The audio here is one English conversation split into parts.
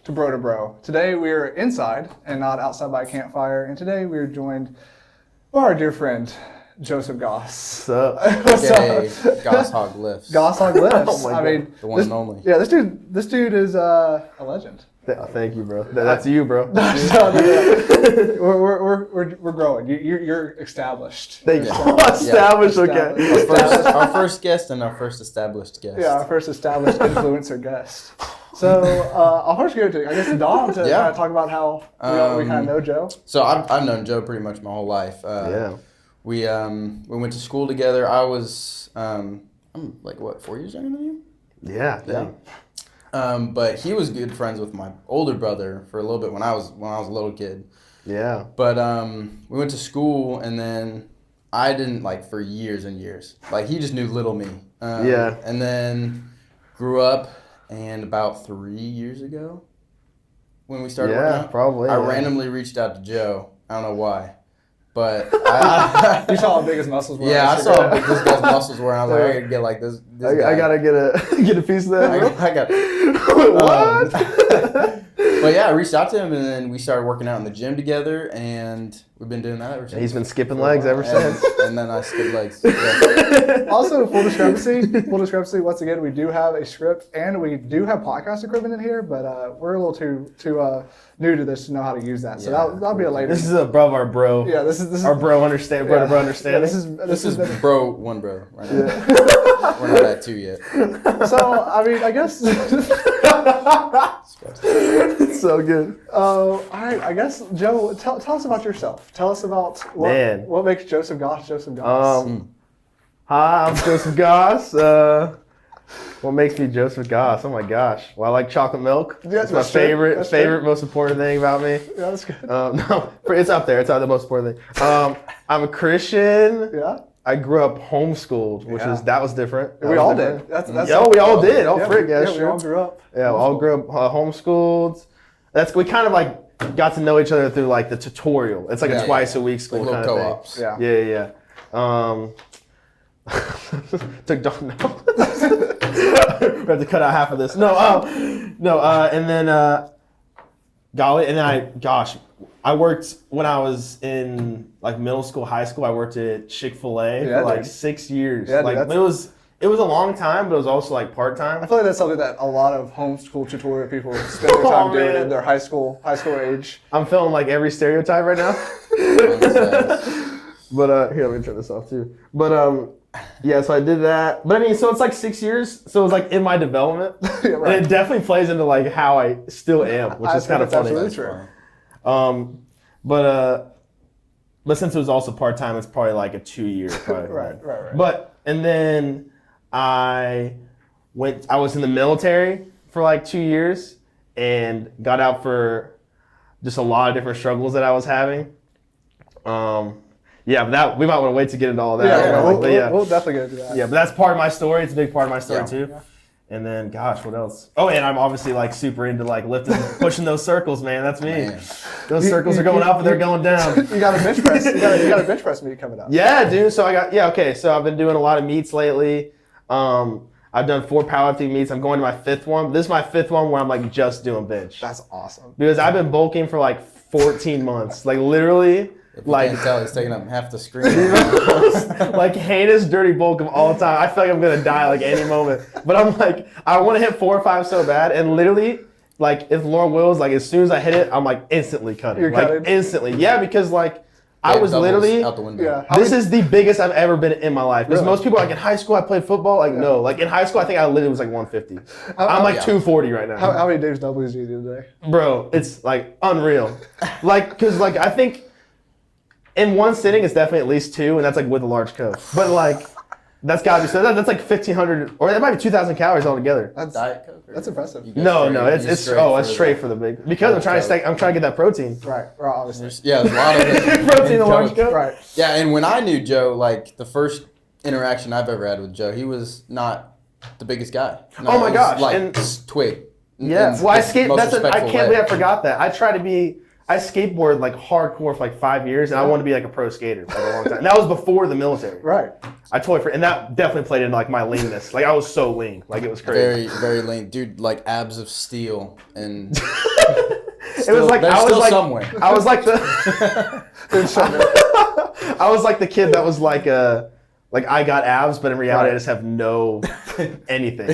to Bro. Today we are inside and not outside by a campfire, and today we are joined by our dear friend, Joseph Goss. What's up? Okay, gosshoglifts. Gosshoglifts. I mean, the one and only. Yeah, this dude is a legend. Thank you, bro. That's you, bro. We're growing. You're established. Thank you. Established, okay. Our first guest and our first established guest. Yeah, our first established influencer guest. So I'll first go to, I guess, Dom to kind of talk about how we kind of know Joe. So I've known Joe pretty much my whole life. We went to school together. I was I'm like 4 years younger than you? Yeah. But he was good friends with my older brother for a little bit when I was a little kid. Yeah. But we went to school, and then I didn't for years and years. He just knew little me. And then grew up, and about 3 years ago, when we started working out, probably. I randomly reached out to Joe. I don't know why. But you saw how big his muscles were. Yeah, I saw how big this guy's muscles were, and I was like, I gotta get like this guy. I gotta get a piece of that. I got What? But yeah, I reached out to him, and then we started working out in the gym together, and we've been doing that ever since. He's been skipping legs ever since. And then I skipped legs. Yeah. Also, full discrepancy. Once again, we do have a script, and we do have podcast equipment in here, but we're a little too new to this to know how to use that. So that'll be a later. This is above our bro. Yeah, this is our bro understand. Bro to bro understanding. Yeah, this is one bro right now. Yeah. We're not at 2 yet. So I mean, I guess. It's so good. All right. I guess Joe, tell us about yourself. Tell us about what makes Joseph Goss Joseph Goss. Hi, I'm Joseph Goss. What makes me Joseph Goss? Oh my gosh. Well, I like chocolate milk. Yeah, it's my favorite, most important thing about me. Yeah, that's good. No, it's up there. It's the most important thing. I'm a Christian. Yeah. I grew up homeschooled, that was different. We all did. That's we all did. Oh, frick, yeah, we all grew up. Yeah, we all grew up homeschooled. We kind of got to know each other through the tutorial. It's a twice a week school kind of co-ops. thing. Yeah. Took Don. No. We have to cut out half of this. And then I worked when I was in middle school, high school. I worked at Chick-fil-A for 6 years. Yeah, it was a long time, but it was also part time. I feel like that's something that a lot of homeschool tutorial people spend their time doing in their high school age. I'm feeling every stereotype right now. But here, let me turn this off too. But so I did that. But I mean, so it's 6 years. So it was in my development, and it definitely plays into how I still am, which is kind of funny. Absolutely true. But since it was also part time, it's probably a 2 year. Right. But and then I was in the military for 2 years and got out for just a lot of different struggles that I was having. But we might want to wait to get into all that. We'll definitely get into that. Yeah, but that's part of my story. It's a big part of my story too. Yeah. And then, gosh, what else? Oh, and I'm obviously super into lifting, pushing those circles, man. That's me. Man. Those circles are going up and they're going down. You got a bench press. You got a bench press meet coming up. Yeah, dude. So So I've been doing a lot of meets lately. I've done 4 powerlifting meets. I'm going to my 5th one. This is my 5th one where I'm just doing bench. That's awesome. Because I've been bulking for 14 months. Literally. If you can't tell, he's taking up half the screen. Heinous dirty bulk of all time. I feel like I'm gonna die any moment. But I'm I want to hit 4 or 5 so bad, and literally, if Lord wills, as soon as I hit it, I'm instantly cutting. You're cutting? Instantly. Yeah, because I was literally out the window. Yeah. This is the biggest I've ever been in my life. Because most people in high school I played football. No. In high school I think I literally was 150. I'm 240 right now. How many Dave's W's do you do today? Bro, it's unreal. Because I think. In one sitting, it's definitely at least 2, and that's with a large Coke. But that's gotta be so. That's 1,500, or that might be 2,000 calories altogether. That's Diet Coke. That's impressive. No, it's straight for the big. Because I'm trying to get that protein. Right, obviously. There's a lot of it. Protein in a large Coke. Right. Yeah, and when I knew Joe, the first interaction I've ever had with Joe, he was not the biggest guy. No, oh my gosh! And twig. Yeah. Well, I skate. I can't believe I forgot that. I skateboarded hardcore for 5 years, and I wanted to be a pro skater for a long time. And that was before the military. Right. I totally and that definitely played into my leanness. I was so lean, it was crazy. Very, very lean, dude. Abs of steel and It was like I was like somewhere. I was like the I was like the kid that was like I got abs, but in reality I just have no anything.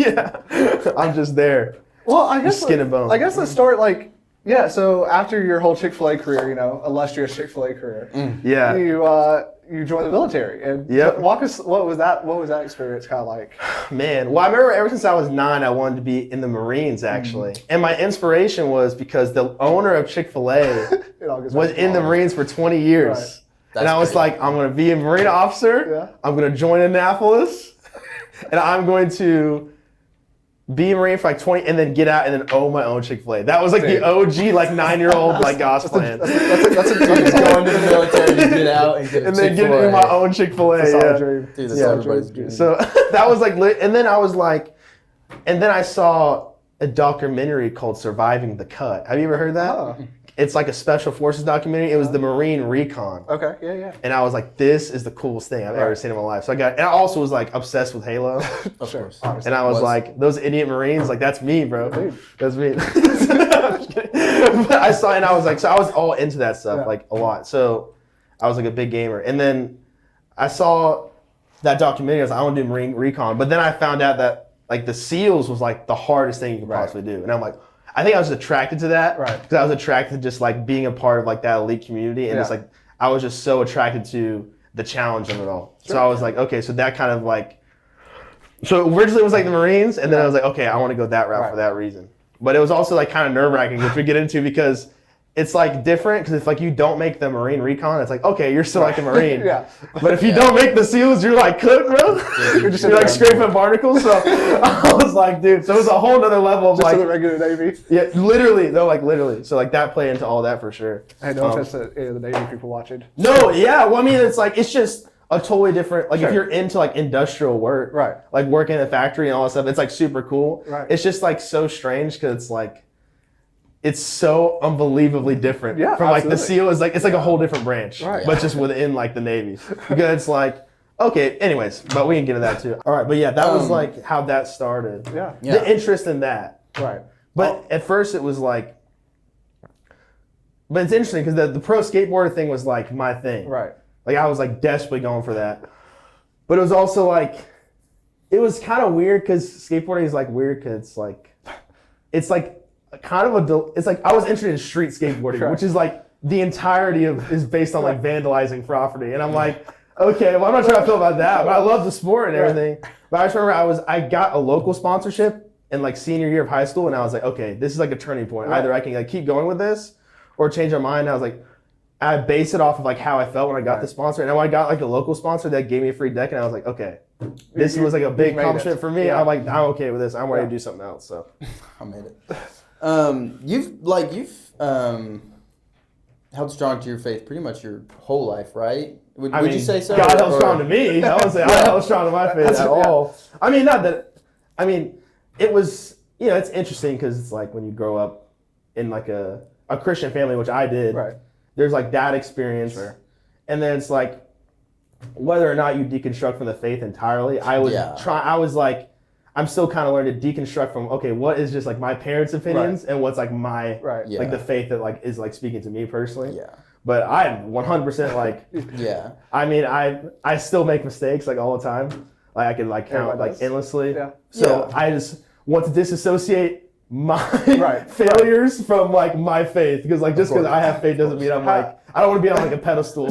Yeah, I'm just there. Well, I guess skin and bone. I guess the start like so after your whole Chick-fil-A career, illustrious Chick-fil-A career, Yeah. you joined the military, and walk us. What was that experience kind of like? Man, well, I remember ever since I was 9, I wanted to be in the Marines actually, and my inspiration was because the owner of Chick-fil-A was in the Marines for 20 years, and I was like, I'm going to be a Marine officer. Yeah. I'm going to join Annapolis, and I'm going to be a Marine for like 20 and then get out and then own my own Chick-fil-A. That was like the OG like 9-year-old like Goss plan. That's going to the military to get out and get a and then get into my own Chick-fil-A. That's yeah. a dream. Dude, that's everybody's dream. So that was like lit. And then I was like, and then I saw a documentary called Surviving the Cut. Have you ever heard that? Oh. It's like a special forces documentary. It was the Marine Recon. Okay, yeah. And I was like, this is the coolest thing I've ever seen in my life. So and I also was like obsessed with Halo. Of course. And I was like, those idiot Marines, like that's me, bro. Dude. That's me. But I saw, and I was like, so I was all into that stuff, like a lot. So I was like a big gamer. And then I saw that documentary. I was like, I want to do Marine Recon. But then I found out that like the SEALs was like the hardest thing you could possibly do. And I'm like, I think I was attracted to that because I was attracted to just like being a part of like that elite community. And it's like, I was just so attracted to the challenge of it all. Sure. So I was like, okay, so that kind of like, so originally it was like the Marines, and then I was like, okay, I want to go that route for that reason. But it was also like kind of nerve wracking, which we get into because it's like different. Because if like you don't make the Marine Recon, it's like, okay, you're still like a Marine. But if you don't make the SEALs, you're like cooked, bro. You're like scraping barnacles. So I was like, dude, so it was a whole nother level of just like the regular Navy. Yeah, literally. No, like literally. So like that played into all that for sure. I know that's the Navy people watching. No, yeah. Well, I mean, it's like it's just a totally different. Like if you're into like industrial work, like working in a factory and all that stuff, it's like super cool. It's just like so strange because it's like it's so unbelievably different from like the SEAL is like it's like a whole different branch, but just within like the Navy. Because it's like okay, anyways, but we can get into that too. All right, but yeah, that was like how that started. The interest in that. But at first it was like, but it's interesting because the pro skateboarder thing was like my thing. Like I was like desperately going for that. But it was also like, it was kind of weird because skateboarding is like weird because it's like kind of it's like I was interested in street skateboarding, which is like the entirety of is based on like vandalizing property. And I'm like, okay, well I'm not sure how I feel about that, but I love the sport and everything. But I just remember I got a local sponsorship in like senior year of high school, and I was like, okay, this is like a turning point. Either I can like keep going with this or change my mind. And I was like, I base it off of like how I felt when I got the sponsor. And when I got like a local sponsor that gave me a free deck, and I was like, okay, this was like a big accomplishment for me. I'm like, I'm okay with this. I'm ready to do something else. So I made it. You've held strong to your faith pretty much your whole life, right? Would you say so? God held strong to me. I would say I held strong to my faith at all. I mean, not that. I mean, it was. It's interesting because it's like when you grow up in like a Christian family, which I did. There's like that experience, and then it's like whether or not you deconstruct from the faith entirely. I was like, I'm still kind of learning to deconstruct from what is just like my parents' opinions and what's like my like the faith that like is like speaking to me personally. But I'm 100% like I mean, I still make mistakes like all the time. Like I can like count like endlessly. So I just want to disassociate my failures from like my faith because like just because I have faith doesn't mean I'm like I don't want to be on like a pedestal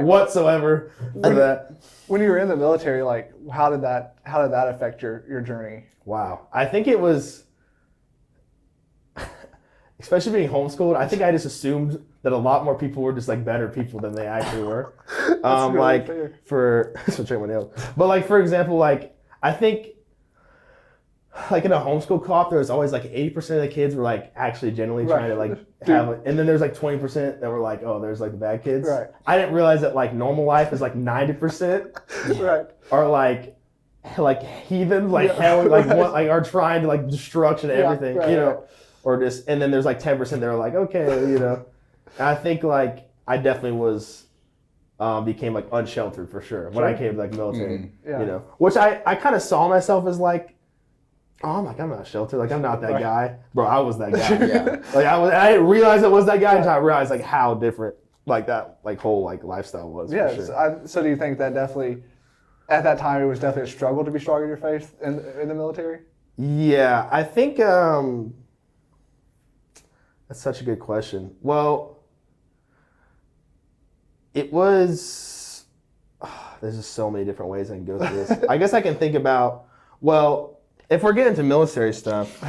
whatsoever for that. When you were in the military, like how did that affect your journey? Wow, I think it was, especially being homeschooled. I think I just assumed that a lot more people were just like better people than they actually were. Like for check my nails, but like for example, like I think. Like in a homeschool co-op, there was always like 80% of the kids were like actually genuinely trying to like have it. And then there's like 20% that were like, oh, there's like the bad kids. I didn't realize that like normal life is like 90% are like heathen, like hell, like what, like are trying to like destruction of everything, or just, and then there's like 10% that are like, okay, And I think like I definitely was, became like unsheltered for sure when I came to like military, which I kind of saw myself as like, oh, I'm like, I'm not sheltered. Like, I'm not that guy. Bro, I was that guy. Yeah. Like, I didn't realize it was that guy until I realized, like, how different, like, that, like, whole, like, lifestyle was. Yeah. For sure. So do you think that definitely, at that time, it was definitely a struggle to be strong in your faith in the military? Yeah, I think that's such a good question. Well, it was, there's just so many different ways I can go through this. I guess I can think about, well, if we're getting into military stuff,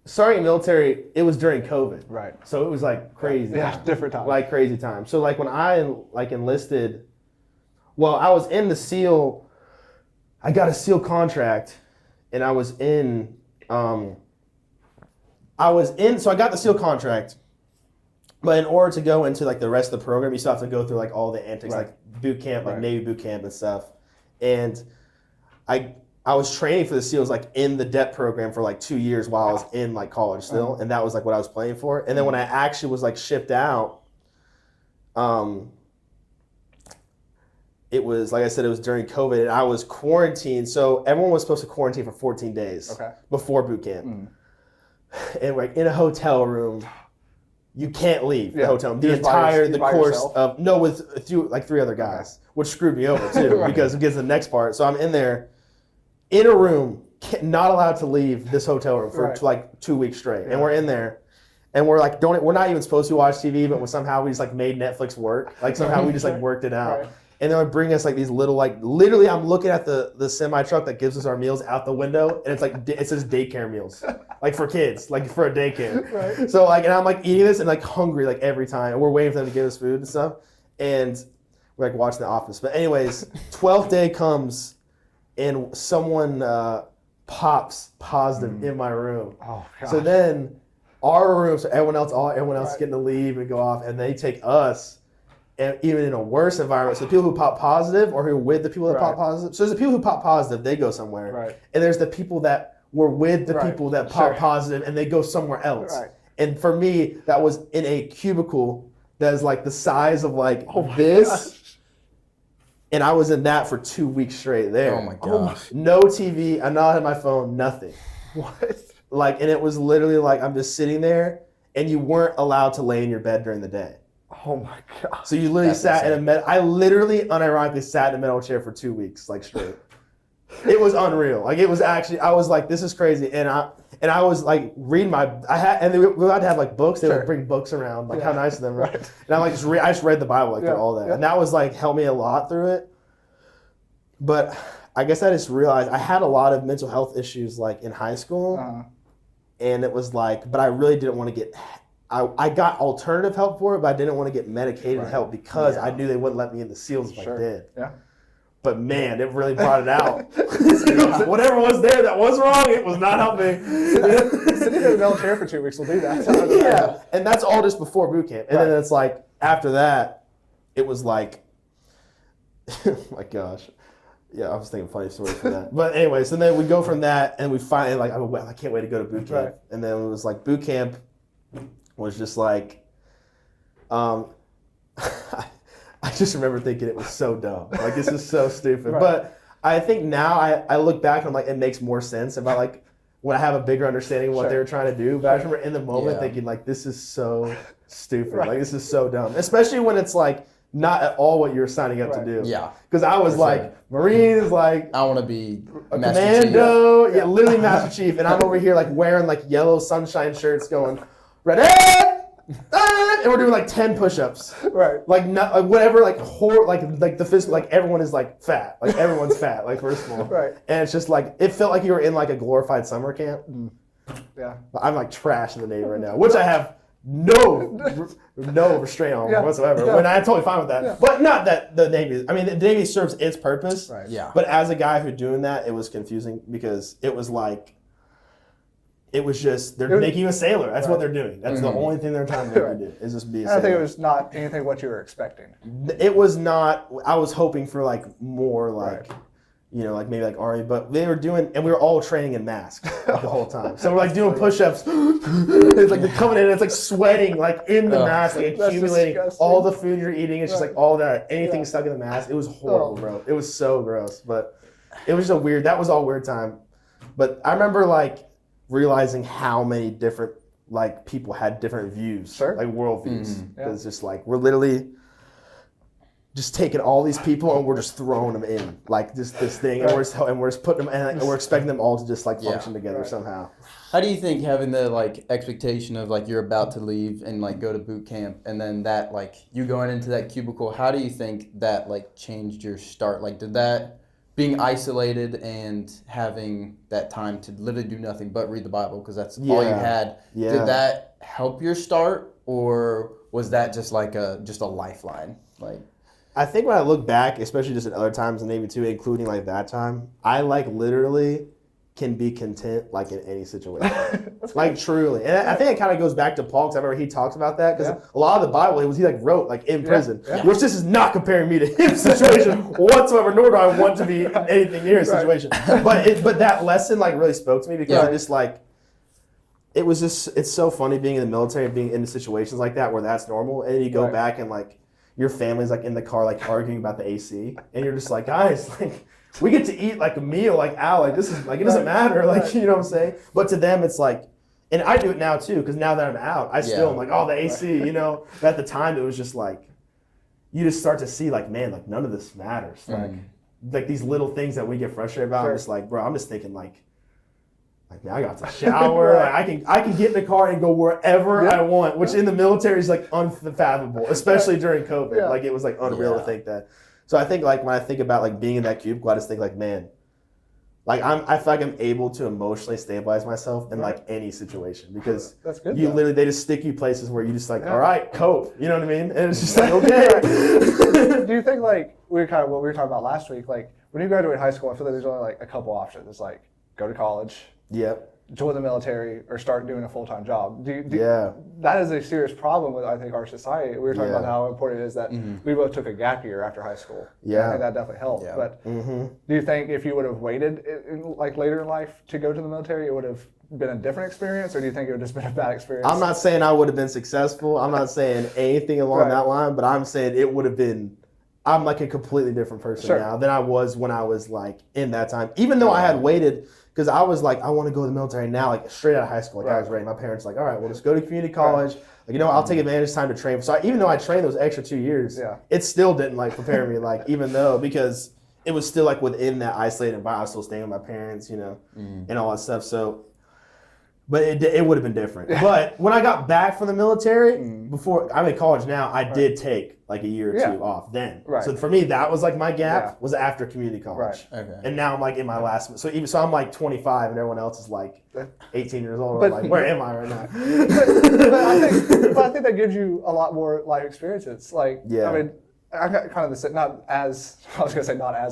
starting military, it was during COVID. Right. So it was like crazy. Yeah, different time. Like crazy time. So like when I like enlisted, well, I was in the SEAL, I got a SEAL contract and I was in, so I got the SEAL contract, but in order to go into like the rest of the program, you still have to go through like all the antics, Right. like boot camp, like Right. Navy boot camp and stuff. And I was training for the SEALs like in the DEP program for like 2 years while I was in like college still, and that was like what I was playing for. And then when I actually was like shipped out, it was like I said, it was during COVID, and I was quarantined. So everyone was supposed to quarantine for 14 days before boot camp, and like in a hotel room. You can't leave the hotel room. The course yourself? of with like 3 other guys, which screwed me over too because it gets the next part. So I'm in there, in a room, not allowed to leave this hotel room for like 2 weeks straight, and we're in there, and we're like, we're not even supposed to watch TV, but somehow we just like made Netflix work. Like somehow we just like worked it out. Right. And they would bring us like these little like literally I'm looking at the semi truck that gives us our meals out the window, and it's like it says daycare meals, like for kids, like for a daycare. Right. So like, and I'm like eating this and like hungry like every time, and we're waiting for them to give us food and stuff, and we're like watching The Office. But anyways, 12th day comes, and someone pops positive in my room. Oh, gosh. So then our room, so everyone else is getting to leave and go off, and they take us. And even in a worse environment, so the people who pop positive or who are with the people that pop positive. So there's the people who pop positive, they go somewhere. Right. And there's the people that were with the people that pop positive and they go somewhere else. Right. And for me, that was in a cubicle that is like the size of like this. Gosh. And I was in that for 2 weeks straight there. Oh my gosh. No TV, I'm not on my phone, nothing. What? Like, and it was literally like I'm just sitting there, and you weren't allowed to lay in your bed during the day. Oh my god. So you literally sat in a metal. I literally, unironically, sat in a metal chair for 2 weeks, like straight. It was unreal. Like it was actually. I was like, this is crazy, and I was like reading and they were allowed to have like books. They would bring books around. Like how nice of them, right? And I like I just read the Bible like through all that, and that was like helped me a lot through it. But I guess I just realized I had a lot of mental health issues like in high school, and it was like, but I really didn't want to get. I got alternative help for it, but I didn't want to get medicated help because I knew they wouldn't let me in the SEALs if I did. Yeah. But man, it really brought it out. Whatever was there that was wrong, it was not helping. Sitting in a metal chair for 2 weeks will do that. Yeah, and that's all just before boot camp. And then it's like, after that, it was like, oh my gosh. Yeah, I was thinking funny stories for that. But anyways, and then we go from that, and we finally, like, I can't wait to go to boot camp. Right. And then it was like, boot camp was just like, I just remember thinking it was so dumb. Like, this is so stupid. Right. But I think now I look back and I'm like, it makes more sense about like when I have a bigger understanding of what they were trying to do. But I just remember in the moment thinking like, this is so stupid. Like, this is so dumb. Especially when it's like not at all what you're signing up to do. Yeah. Because I was like, Marines, like I want to be a Master commando, Chief. yeah, literally Master Chief. And I'm over here like wearing like yellow sunshine shirts going, ready? And we're doing like 10 push-ups. Right. Like whatever, like like the physical, like everyone is like fat. Like everyone's fat, like first of all. Right. And it's just like, it felt like you were in like a glorified summer camp. Yeah. But I'm like trash in the Navy right now, which I have no restraint on whatsoever. Yeah. When I'm totally fine with that. Yeah. But not that the Navy, I mean, the Navy serves its purpose. Right. Yeah. But as a guy who doing that, it was confusing because it was like, it was just, they're making you a sailor. That's what they're doing. That's the only thing they're trying to do is just be a sailor. I think it was not anything what you were expecting. It was not, I was hoping for like more like, you know, like maybe like Ari, but they were doing, and we were all training in masks like, the whole time. So we're like doing push-ups. It's like they're coming in, it's like sweating like in the mask, like accumulating all the food you're eating. It's just like all that, anything stuck in the mask. It was horrible, bro. It was so gross, but it was just that was all weird time. But I remember like realizing how many different like people had different views, like world views. It's just like we're literally just taking all these people and we're just throwing them in like this thing, and we're just putting them and we're expecting them all to just like function together somehow. How do you think having the like expectation of like you're about to leave and like go to boot camp, and then that like you going into that cubicle, how do you think that like changed your start? Like did that being isolated and having that time to literally do nothing but read the Bible because that's all you had, did that help your start, or was that just like a lifeline? Like I think when I look back, especially just at other times in the Navy too, including like that time, I like literally can be content like in any situation. Like truly. And I think it kind of goes back to Paul, because I remember he talks about that, because a lot of the Bible he like wrote like in prison, which this is not comparing me to his situation whatsoever, nor do I want to be in anything near his situation. But that lesson like really spoke to me, because I just like, it's so funny being in the military and being in situations like that where that's normal, and you go back and like your family's like in the car like arguing about the AC, and you're just like, guys, like we get to eat like a meal like Al, like this is like it doesn't matter, like you know what I'm saying? But to them it's like, and I do it now too, because now that I'm out, I still am like, oh, the AC, you know. But at the time it was just like, you just start to see like, man, like none of this matters. Like these little things that we get frustrated about, I'm just like, bro, I'm just thinking like man, I got to shower. Like, I can get in the car and go wherever I want, which in the military is like unfathomable, especially during COVID. Like it was like unreal to think that. So I think like when I think about like being in that cubicle, I just think like, man, like I feel like I'm able to emotionally stabilize myself in like any situation, because that's good, you literally, they just stick you places where you just like, all right, cope. You know what I mean? And it's just like, okay. Do you think like what we were talking about last week, like when you graduate high school, I feel like there's only like a couple options. It's like go to college, join the military, or start doing a full-time job. That is a serious problem with, I think, our society. We were talking about how important it is that we both took a gap year after high school. I think that definitely helped. But do you think if you would have waited like later in life to go to the military, it would have been a different experience, or do you think it would have just been a bad experience? I'm not saying I would have been successful. I'm not saying anything along that line, but I'm saying it would have been, I'm like a completely different person now than I was when I was like in that time. Even though I had waited, because I was like, I want to go to the military now, like straight out of high school. Like I was ready. My parents were like, all right, well, just go to community college. Like, you know, I'll take advantage of time to train. So even though I trained those extra 2 years, it still didn't like prepare me, like even though, because it was still like within that isolated environment. I was still staying with my parents, you know, and all that stuff. So, but it would have been different. But when I got back from the military, before I'm in college now, I did take like a year or two off then. So for me, that was like my gap was after community college. And now I'm like in my last, so I'm like 25 and everyone else is like 18 years old. But, like, where am I right now? but I think that gives you a lot more life experiences. Like, I mean, I got kind of the not as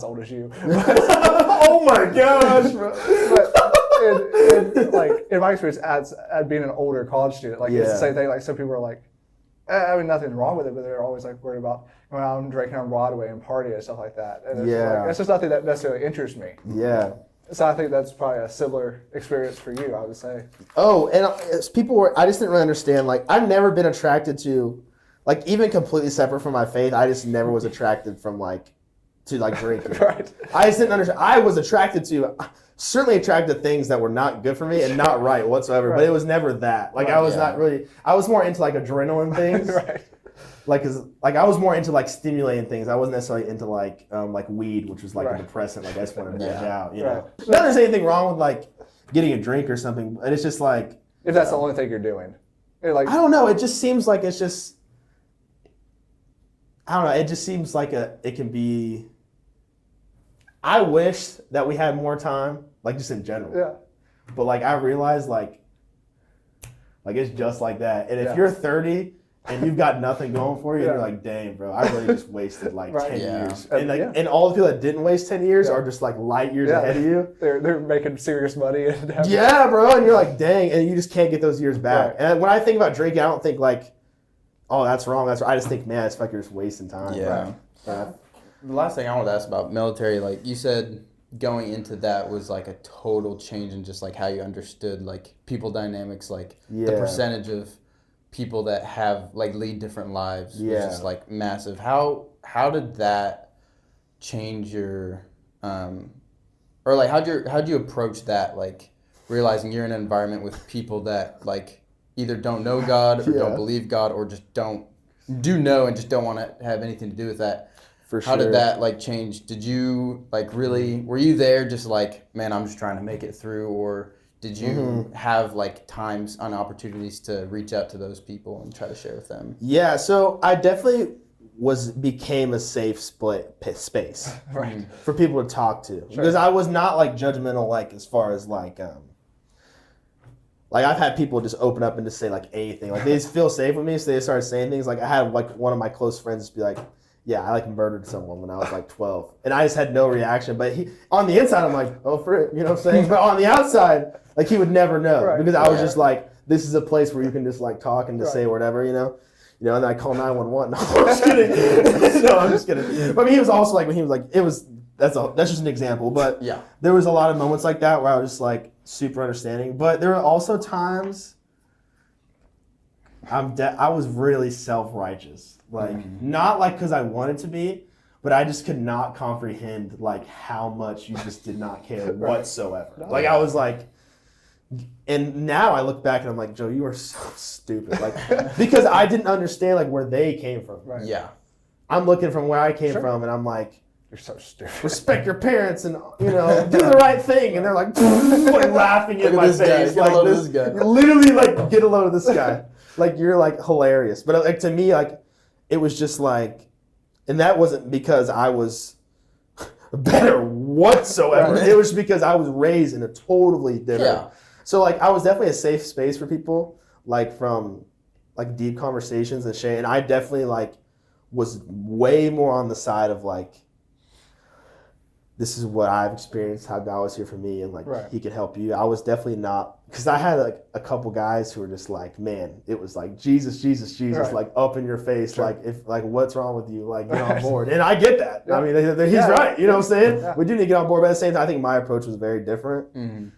old as you. Oh my gosh, bro. Like in my experience as being an older college student, like it's the same thing. Like some people are like, I mean, nothing wrong with it, but they're always like worried about going out and drinking on Broadway and partying and stuff like that. And it's like, it's just nothing that necessarily interests me. So I think that's probably a similar experience for you, I would say. Oh, and I just didn't really understand. Like I've never been attracted to, like even completely separate from my faith, I just never was attracted from to drinking. I just didn't understand. I was certainly attracted to things that were not good for me and not right whatsoever, but it was never that. Like I was not really, I was more into like adrenaline things. Like I was more into like stimulating things. I wasn't necessarily into like weed, which was like a depressant. Like I just wanted to veg out, you know. Not that there's anything wrong with like getting a drink or something, but it's just like, if that's the only thing you're doing. Like, I don't know. It just seems like it's just, I don't know. It just seems like it can be. I wish that we had more time, like just in general. But like I realized like it's just like that. And if you're 30 and you've got nothing going for you, and you're like, dang, bro, I really just wasted like 10 years. And and all the people that didn't waste 10 years are just like light years ahead of you. They're making serious money. Bro, and you're like, dang, and you just can't get those years back. And when I think about drinking, I don't think like, oh, that's wrong. I just think, man, it's like you're just wasting time. The last thing I wanted to ask about military, like you said, going into that was like a total change in just like how you understood like people dynamics, like the percentage of people that have like lead different lives was just like massive. How did that change your or like how'd you approach that, like realizing you're in an environment with people that like either don't know God or don't believe God or just do know and just don't want to have anything to do with that? For How sure. did that like change? Did you like really, were you there just like, man, I'm just trying to make it through, or did you have like times and opportunities to reach out to those people and try to share with them? Yeah, so I definitely became a safe space for people to talk to, because I was not like judgmental, like as far as like I've had people just open up and just say like anything, like they just feel safe with me, so they started saying things. Like I had like one of my close friends just be like, yeah, I like murdered someone when I was like 12. And I just had no reaction. But on the inside, I'm like, oh, frick, you know what I'm saying? But on the outside, like he would never know. Because I was just like, this is a place where you can just like talk and just say whatever, you know? And then I call 911. No, I'm just kidding. No, I'm just kidding. But I mean, he was also like, when he was like, that's just an example. But there was a lot of moments like that where I was just like super understanding. But there were also times I was really self-righteous. Like, not like because I wanted to be, but I just could not comprehend like how much you just did not care whatsoever. Like I was like, and now I look back and I'm like, Joe, you are so stupid. Like, because I didn't understand like where they came from. Yeah. I'm looking from where I came from and I'm like, you're so stupid. Respect your parents and, you know, do the right thing. And they're like, like laughing in my face. Like this guy. Literally like, get a load of this guy. Like, you're like hilarious. But like to me, like, it was just like, and that wasn't because I was better whatsoever. It was because I was raised in a totally different. Yeah. So like I was definitely a safe space for people, like from like deep conversations and shit. And I definitely like was way more on the side of like, this is what I've experienced, how God was here for me, and like he could help you. I was definitely not, because I had like a couple guys who were just like, man, it was like Jesus, like up in your face, like if like what's wrong with you, like get on board. And I get that. I mean, he's right. You know what I'm saying? We do need to get on board, but at the same time, I think my approach was very different.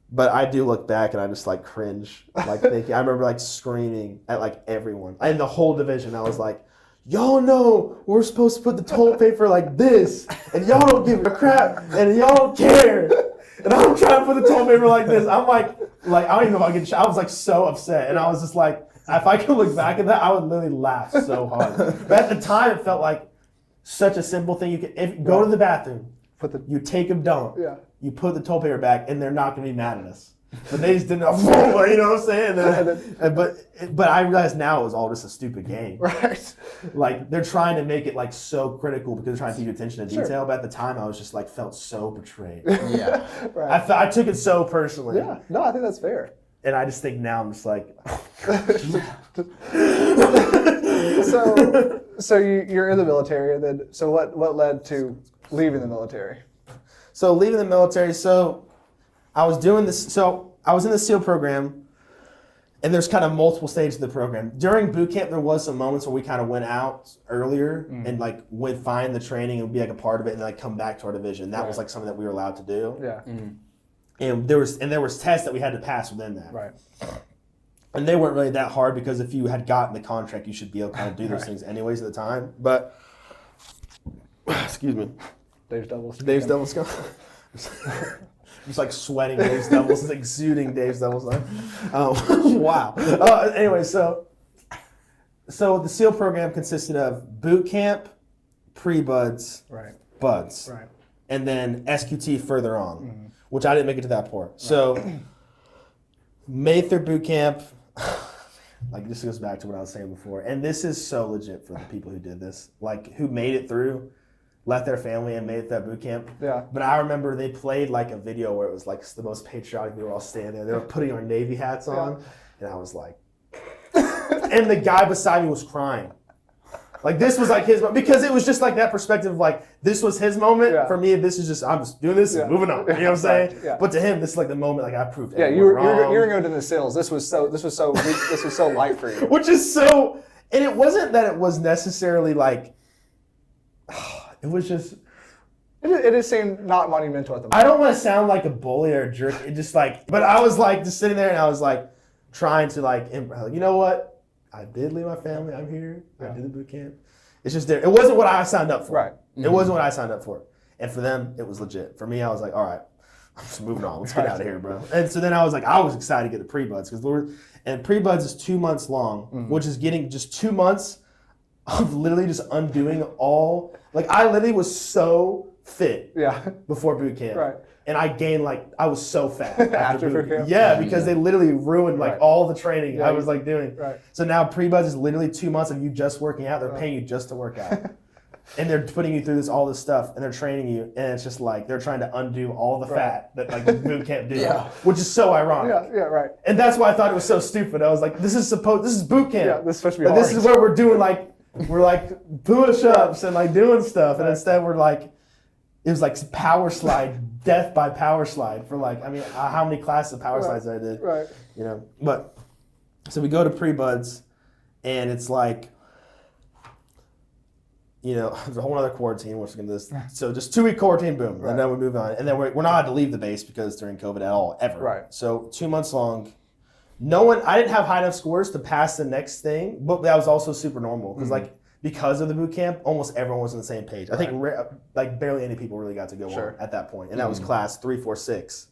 But I do look back and I just like cringe, like thinking. I remember like screaming at like everyone in the whole division. I was like, y'all know we're supposed to put the toilet paper like this, and y'all don't give a crap, and y'all don't care. And I'm trying to put the toilet paper like this. I'm like I don't even know if I can. I was like so upset, and I was just like, if I could look back at that, I would literally laugh so hard. But at the time, it felt like such a simple thing. You can go to the bathroom, you take a dump, you put the toilet paper back, and they're not gonna be mad at us. But they just didn't know, you know what I'm saying? But I realize now it was all just a stupid game. Right. Like they're trying to make it like so critical because they're trying to keep your attention to detail. But at the time, I was just like felt so betrayed. Yeah. Right. I took it so personally. Yeah. No, I think that's fair. And I just think now I'm just like. So you're in the military, and then so what led to leaving the military? So leaving the military, I was doing this, so I was in the SEAL program, and there's kind of multiple stages of the program. During boot camp, there was some moments where we kind of went out earlier and like would find the training and be like a part of it and like come back to our division. That was like something that we were allowed to do. Yeah. And there was tests that we had to pass within that. Right. And they weren't really that hard because if you had gotten the contract, you should be able to kind of do those things anyways at the time. But, excuse me. Dave's double skull. Just like sweating Dave's doubles, it's exuding Dave's doubles. Wow. Anyway, so the SEAL program consisted of boot camp, pre-buds, buds, and then SQT further on, which I didn't make it to that part. So made through boot camp. Like this goes back to what I was saying before, and this is so legit for the people who did this, like who made it through. Left their family and made it to that boot camp. Yeah. But I remember they played like a video where it was like the most patriotic. We were all standing there. They were putting our Navy hats on. And I was like, and the guy beside me was crying. Like this was like his moment. Because it was just like that perspective of like, this was his moment. Yeah. For me, this is just, I'm just doing this and moving on. You know what I'm saying? Yeah. But to him, this is like the moment like I proved you're going to the sales. This was so light for you. Which is so, and it wasn't that it was necessarily like, it was just, It just seemed not monumental at the moment. I don't want to sound like a bully or a jerk. It just like, but I was like just sitting there and I was like trying to like, you know what? I did leave my family. I'm here. I did the boot camp. It's just there. It wasn't what I signed up for. Right. It wasn't what I signed up for. And for them, it was legit. For me, I was like, all right, I'm just moving on. Let's get out of here, bro. And so then I was excited to get the pre-buds and pre-buds is 2 months long, which is getting just 2 months of literally just undoing all. Like I literally was so fit before boot camp. Right. And I gained I was so fat after boot camp. Yeah, because they literally ruined all the training I was doing. Right. So now pre-buds is literally 2 months of you just working out. They're paying you just to work out. And they're putting you through all this stuff and they're training you and it's just like they're trying to undo all the fat that like boot camp did. Which is so ironic. Yeah, right. And that's why I thought it was so stupid. I was like, this is boot camp. Yeah, this is supposed to be hard. This is where we're doing we're push-ups and doing stuff and instead we're it was power slide, death by power slide for how many classes of power slides I did. Right. You know, but so we go to pre-buds and it's there's a whole other quarantine. We're going to this. So just 2 week quarantine, boom, and then we move on. And then we're not allowed to leave the base because during COVID at all, ever. Right. So 2 months long. I didn't have high enough scores to pass the next thing, but that was also super normal because of the boot camp, almost everyone was on the same page. I think barely any people really got to go on at that point, and that was class 346.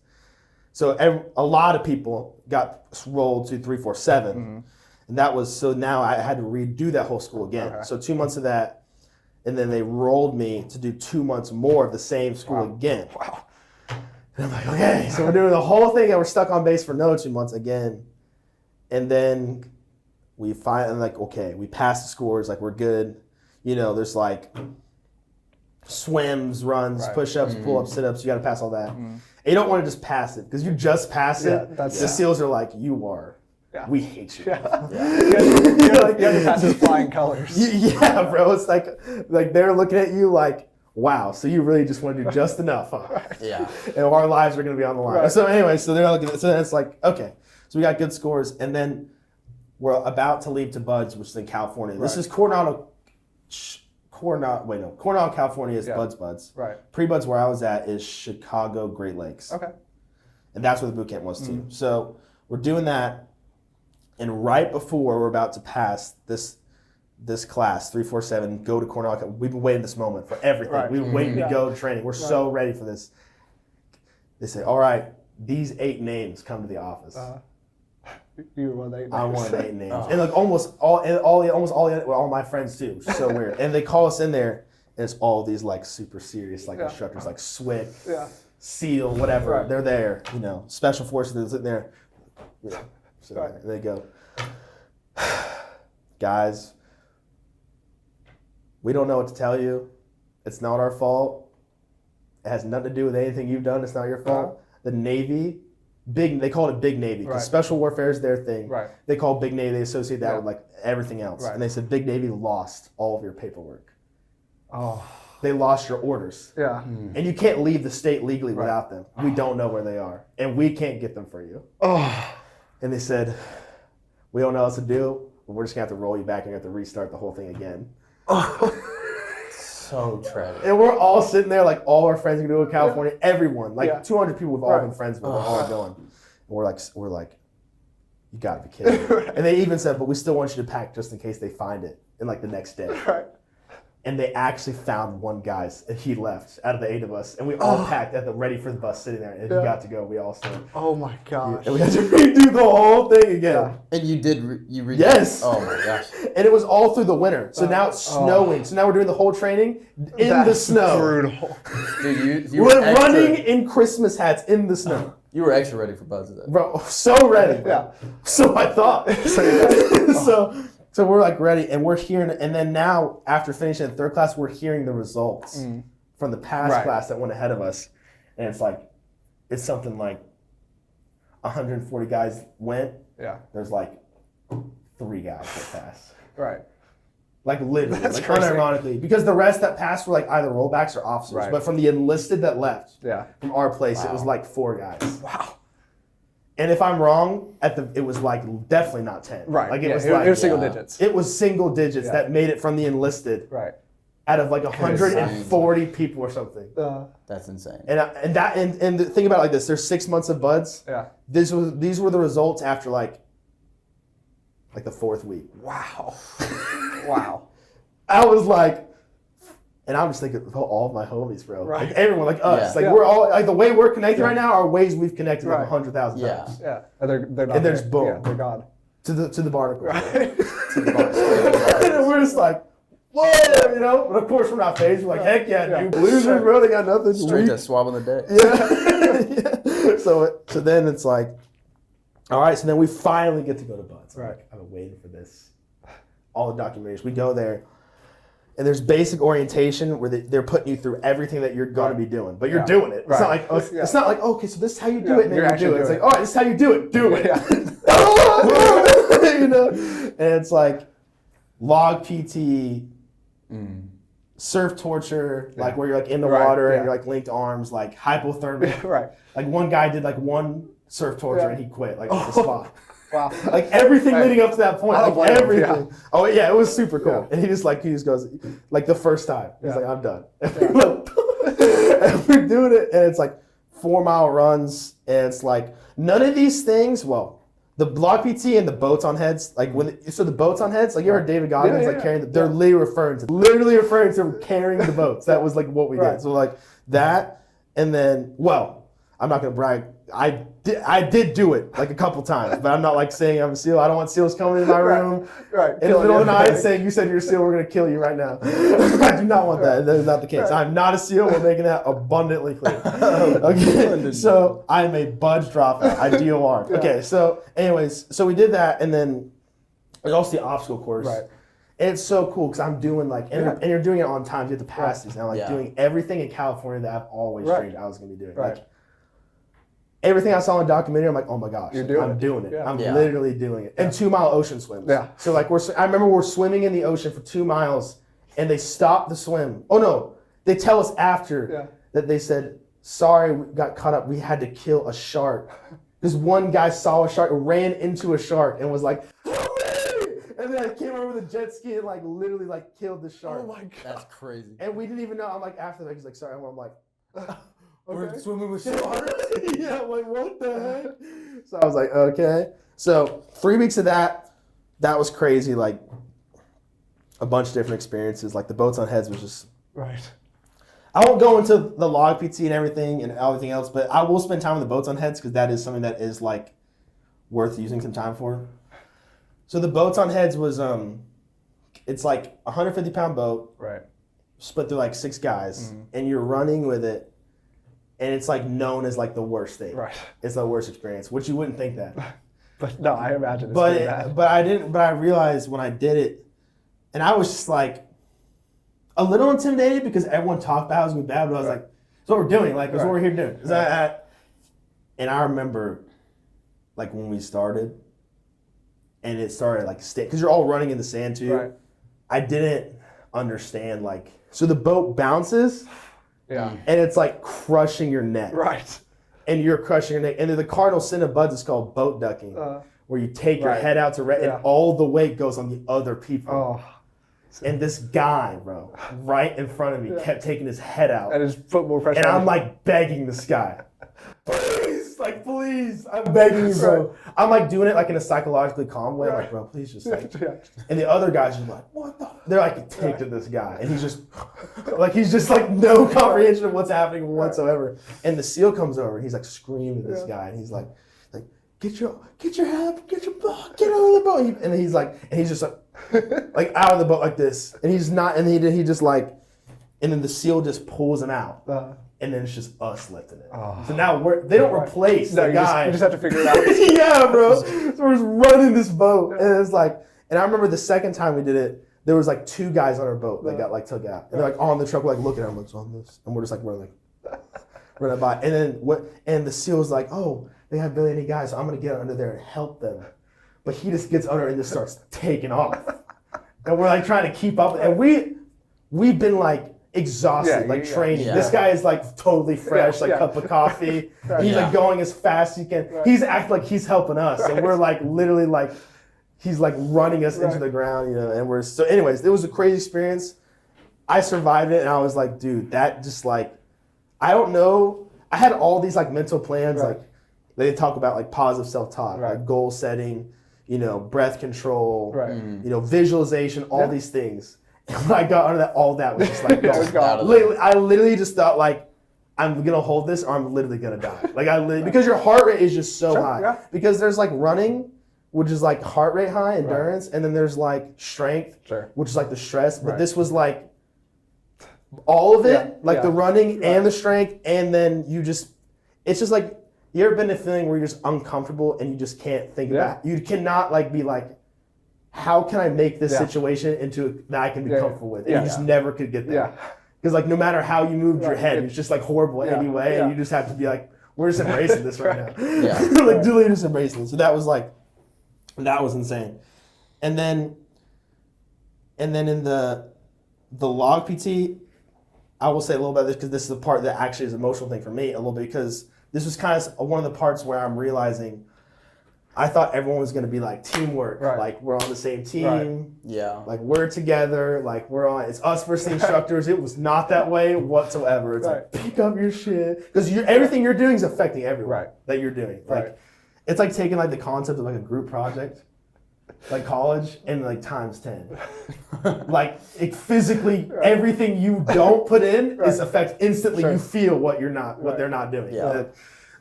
So a lot of people got rolled to 347, and that was now I had to redo that whole school again. Okay. So 2 months of that. And then they rolled me to do 2 months more of the same school again. Wow. And I'm like, okay. So we're doing the whole thing and we're stuck on base for another 2 months again. And then we finally okay, we passed the scores, we're good. There's swims, runs, push-ups, pull-ups, sit-ups. You got to pass all that. And you don't want to just pass it because you just pass it. The SEALs are like, you are. Yeah. We hate you. Yeah. You have to pass with flying colors. Yeah, bro. It's like they're looking at you like, wow, so you really just want to do just enough, huh? Right. Yeah. And our lives are going to be on the line. Right. So anyway, so they're looking at so then it's okay. So we got good scores, and then we're about to leave to Buds, which is in California. Right. This is Coronado, California is Buds. Right. Pre-Buds where I was at is Chicago, Great Lakes. Okay. And that's where the boot camp was too. So we're doing that. And right before we're about to pass this class, 347, go to Cornell. We've been waiting this moment for everything. Right. We've been waiting to go to training. We're so ready for this. They say, all right, these 8 names come to the office. You were one of the 8 names. I wanted 8 names. And almost all my friends too. So weird. And they call us in there and it's all these super serious instructors like SWIC, SEAL, whatever. Right. They're there, special forces, they're sitting there. So they go, guys, we don't know what to tell you. It's not our fault. It has nothing to do with anything you've done. It's not your fault. The Navy, they call it Big Navy because special warfare is their thing. Right. They call Big Navy, they associate that with everything else. Right. And they said Big Navy lost all of your paperwork. Oh. They lost your orders. Yeah. And you can't leave the state legally without them. We don't know where they are. And we can't get them for you. Oh. And they said, we don't know what to do, but we're just going to have to roll you back and you have to restart the whole thing again. So tragic. And we're all sitting there all our friends are going to go to California, everyone, 200 people we've all been friends with, are all going. And we're like, you got to be kidding me. And they even said, but we still want you to pack just in case they find it in the next day. Right. And they actually found one guy, and he left out of the 8 of us, and we all packed ready for the bus sitting there, and he got to go. We all stood. Oh my gosh! And we had to redo the whole thing again. Yeah. And you did you redid? Yes. Oh my gosh! And it was all through the winter, so now it's snowing. So now we're doing the whole training in the snow. Brutal. Dude, we're running in Christmas hats in the snow. You were extra ready for Buds then. Bro, so ready. Yeah. So I thought. So we're ready, and we're hearing, and then now after finishing the 3rd class, we're hearing the results from the past class that went ahead of us, and it's something 140 guys went. Yeah. There's 3 guys that passed. Right. Literally, unironically, because the rest that passed were either rollbacks or officers. Right. But from the enlisted that left, from our place, it was 4 guys. Wow. And if I'm wrong, it was definitely not 10. Right. It was single digits. It was single digits that made it from the enlisted. Right. out of like 140 people or something. That's insane. And the thing about it like this, there's 6 months of buds. Yeah. These were the results after like the 4th week. Wow. Wow. I was like, and I'm just thinking of all of my homies, bro. Right. Like everyone, like us. Yeah. Like we're all, like the way we're connected right now are ways we've connected like Right. 100,000 Yeah. times. Yeah. And they're not And there's there. boom. Yeah, they're gone. To the barnacle. Right. And we're just like, whoa, you know? But of course we're not phased. We're like, heck yeah, dude. Losers, bro, they got nothing. Straight to swab on the day. Yeah. Yeah. So then it's like, all right, so then we finally get to go to Buds. Right. Like, I've been waiting for this. All the documentaries. We go there, and there's basic orientation where they're putting you through everything that you're going to be doing. But you're doing it. It's not like, it's not like, okay, so this is how you do it, and then you do it. It's like, all right, this is how you do it. Do it. Yeah. You know? And it's like log PT, surf torture, like where you're like in the water and you're like linked arms, like hypothermia. Right. Like one guy did like one surf torture and he quit like on the spot. Wow. Like everything leading up to that point, I like don't blame him, everything. yeah. Oh yeah, it was super cool. Yeah. And he just goes like the first time. He's like, I'm done. And Yeah. we're doing it, and it's like 4-mile runs, and it's like none of these things. Well, the block PT and the boats on heads, like so the boats on heads, like you heard David Goggins carrying. They're literally referring to carrying the boats. That was like what we did. So like that, and then I'm not gonna brag. I did do it like a couple times, but I'm not like saying I'm a SEAL. I don't want SEALs coming in my room in the middle of the night saying, you said you're a SEAL, we're going to kill you right now. I do not want that. That is not the case. I'm not a SEAL. We're making that abundantly clear. Okay, so I'm a budge dropout. I DOR. Okay, so anyways, so we did that, and then there's also the obstacle course. Right. And it's so cool because I'm doing like, and you're doing it on time. You have to pass these. And I'm like doing everything in California that I've always dreamed I was going to be doing. Right. Like, everything I saw in the documentary, I'm like, oh my gosh, I'm doing it. Yeah. I'm literally doing it. And 2-mile ocean swims. Yeah. So like I remember we're swimming in the ocean for 2 miles, and they stopped the swim. Oh no, they tell us after that they said, sorry, we got caught up. We had to kill a shark. This one guy saw a shark, ran into a shark, and was like, help me! And then I came over with a jet ski and like literally like killed the shark. Oh my God. That's crazy. And we didn't even know. I'm like, after that, he's like, sorry. I'm like, We're swimming with sharks. yeah, I'm like, what the heck? So I was like, okay. So 3 weeks of that was crazy. Like a bunch of different experiences. Like the boats on heads was just right. I won't go into the log PT and everything else, but I will spend time on the boats on heads because that is something that is like worth using some time for. So the boats on heads was it's like a 150-pound boat, right, split through like 6 guys, and you're running with it. And it's like known as like the worst thing. Right. It's the worst experience, which you wouldn't think that. But no, I imagine it's pretty bad. But I didn't. But I realized when I did it, and I was just like a little intimidated because everyone talked about it was gonna be bad. But I was like, "It's what we're doing. Like, it's what we're here doing." And I remember, like when we started, and it started like because you're all running in the sand too. Right. I didn't understand so the boat bounces. Yeah. And it's like crushing your neck. Right. And you're crushing your neck. And then the cardinal sin of buds is called boat ducking, where you take your head out to and all the weight goes on the other people. Oh. And this guy, bro, right in front of me kept taking his head out. And his foot more pressure. And I'm like begging this guy, please, I'm begging you, bro. I'm like doing it like in a psychologically calm way. I'm like, bro, please just like. And the other guys are like, what the? They're like, take to this guy. And he's just like no comprehension of what's happening whatsoever. And the SEAL comes over and he's like screaming at this guy. And he's like, get your head up, get out of the boat. And he's just like out of the boat like this. And he's not, and he just like, and then the SEAL just pulls him out. And then it's just us lifting it. So now they don't replace the guy. You just have to figure it out. Yeah, bro. So we're just running this boat. And it's like, and I remember the second time we did it, there was like 2 guys on our boat that got like took out. And they're like on the truck, we're like looking at them, like, on this. And we're just like running by. And then and the SEAL was like, oh, they have barely any guys, so I'm gonna get under there and help them. But he just gets under and just starts taking off. And we're like trying to keep up. And we've been like exhausted, training. Yeah. This guy is like totally fresh, cup of coffee. He's like going as fast as he can. He's acting like he's helping us. And we're like literally like, he's like running us into the ground, And we're, so anyways, it was a crazy experience. I survived it, and I was like, dude, that just like, I don't know. I had all these like mental plans, like they talk about like positive self-talk, like goal setting, you know, breath control, you know, visualization, all these things. And when I got under that, all that was just like, I literally just thought like, I'm gonna hold this or I'm literally gonna die. Like because your heart rate is just so high. Because there's like running, which is like heart rate high, endurance, and then there's like strength, which is like the stress. But this was like all of it, like the running and the strength, and then it's just like, you ever been in a feeling where you're just uncomfortable and you just can't think about it? You cannot like be like, how can I make this situation into that I can be comfortable with? And you just never could get there. Because like no matter how you moved your head, it's just like horrible anyway, and you just have to be like, we're just embracing this right now. Like literally just embracing it. So that was like, that was insane. And then in the log PT, I will say a little about this because this is the part that actually is an emotional thing for me a little bit, because this was kind of one of the parts where I'm realizing I thought everyone was going to be like teamwork, like we're on the same team, like we're together, like it's us versus the instructors. It was not that way whatsoever. It's like, pick up your shit, because everything you're doing is affecting everyone that you're doing. Like it's like taking like the concept of like a group project, like college, and like times 10. Like it physically, everything you don't put in is affects instantly. You feel what they're not doing.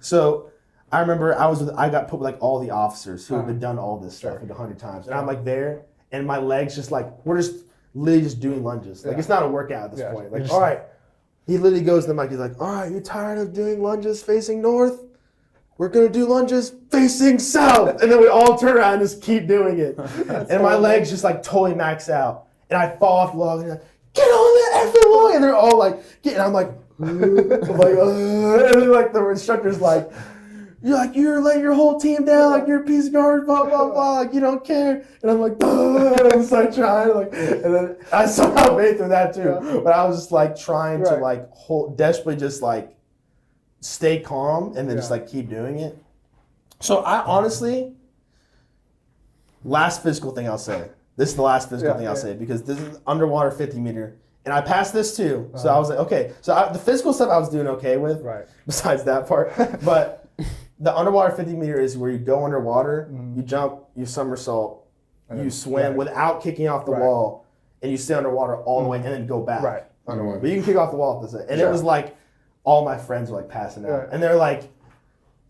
So I remember I got put with like all the officers who had done all this stuff like 100 times, and I'm like there, and my legs just like, we're just literally just doing lunges. Like it's not a workout at this point. Like all right, he literally goes to the mic. He's like, all right, you tired of doing lunges facing north? We're gonna do lunges facing south, and then we all turn around and just keep doing it. And my legs just like totally max out, and I fall off the log, and they're like, get on that effing log, and they're all like, and I'm like, and then like the instructor's like, you're letting your whole team down, like you're a piece of garbage, blah blah blah, like you don't care. And I'm like, and I'm just like trying, like, and then I somehow made through that too. But I was just like trying to like desperately just like stay calm and then just like keep doing it. So I honestly, last physical thing I'll say. This is the last physical thing I'll say, because this is underwater 50 meter. And I passed this too. So I was like, okay. So the physical stuff I was doing okay with, besides that part. But the underwater 50 meter is where you go underwater, you jump, you somersault, you swim without kicking off the wall, and you stay underwater all the way and then go back underwater. But you can kick off the wall if that's it. And it was like, all my friends were like passing out. And they're like,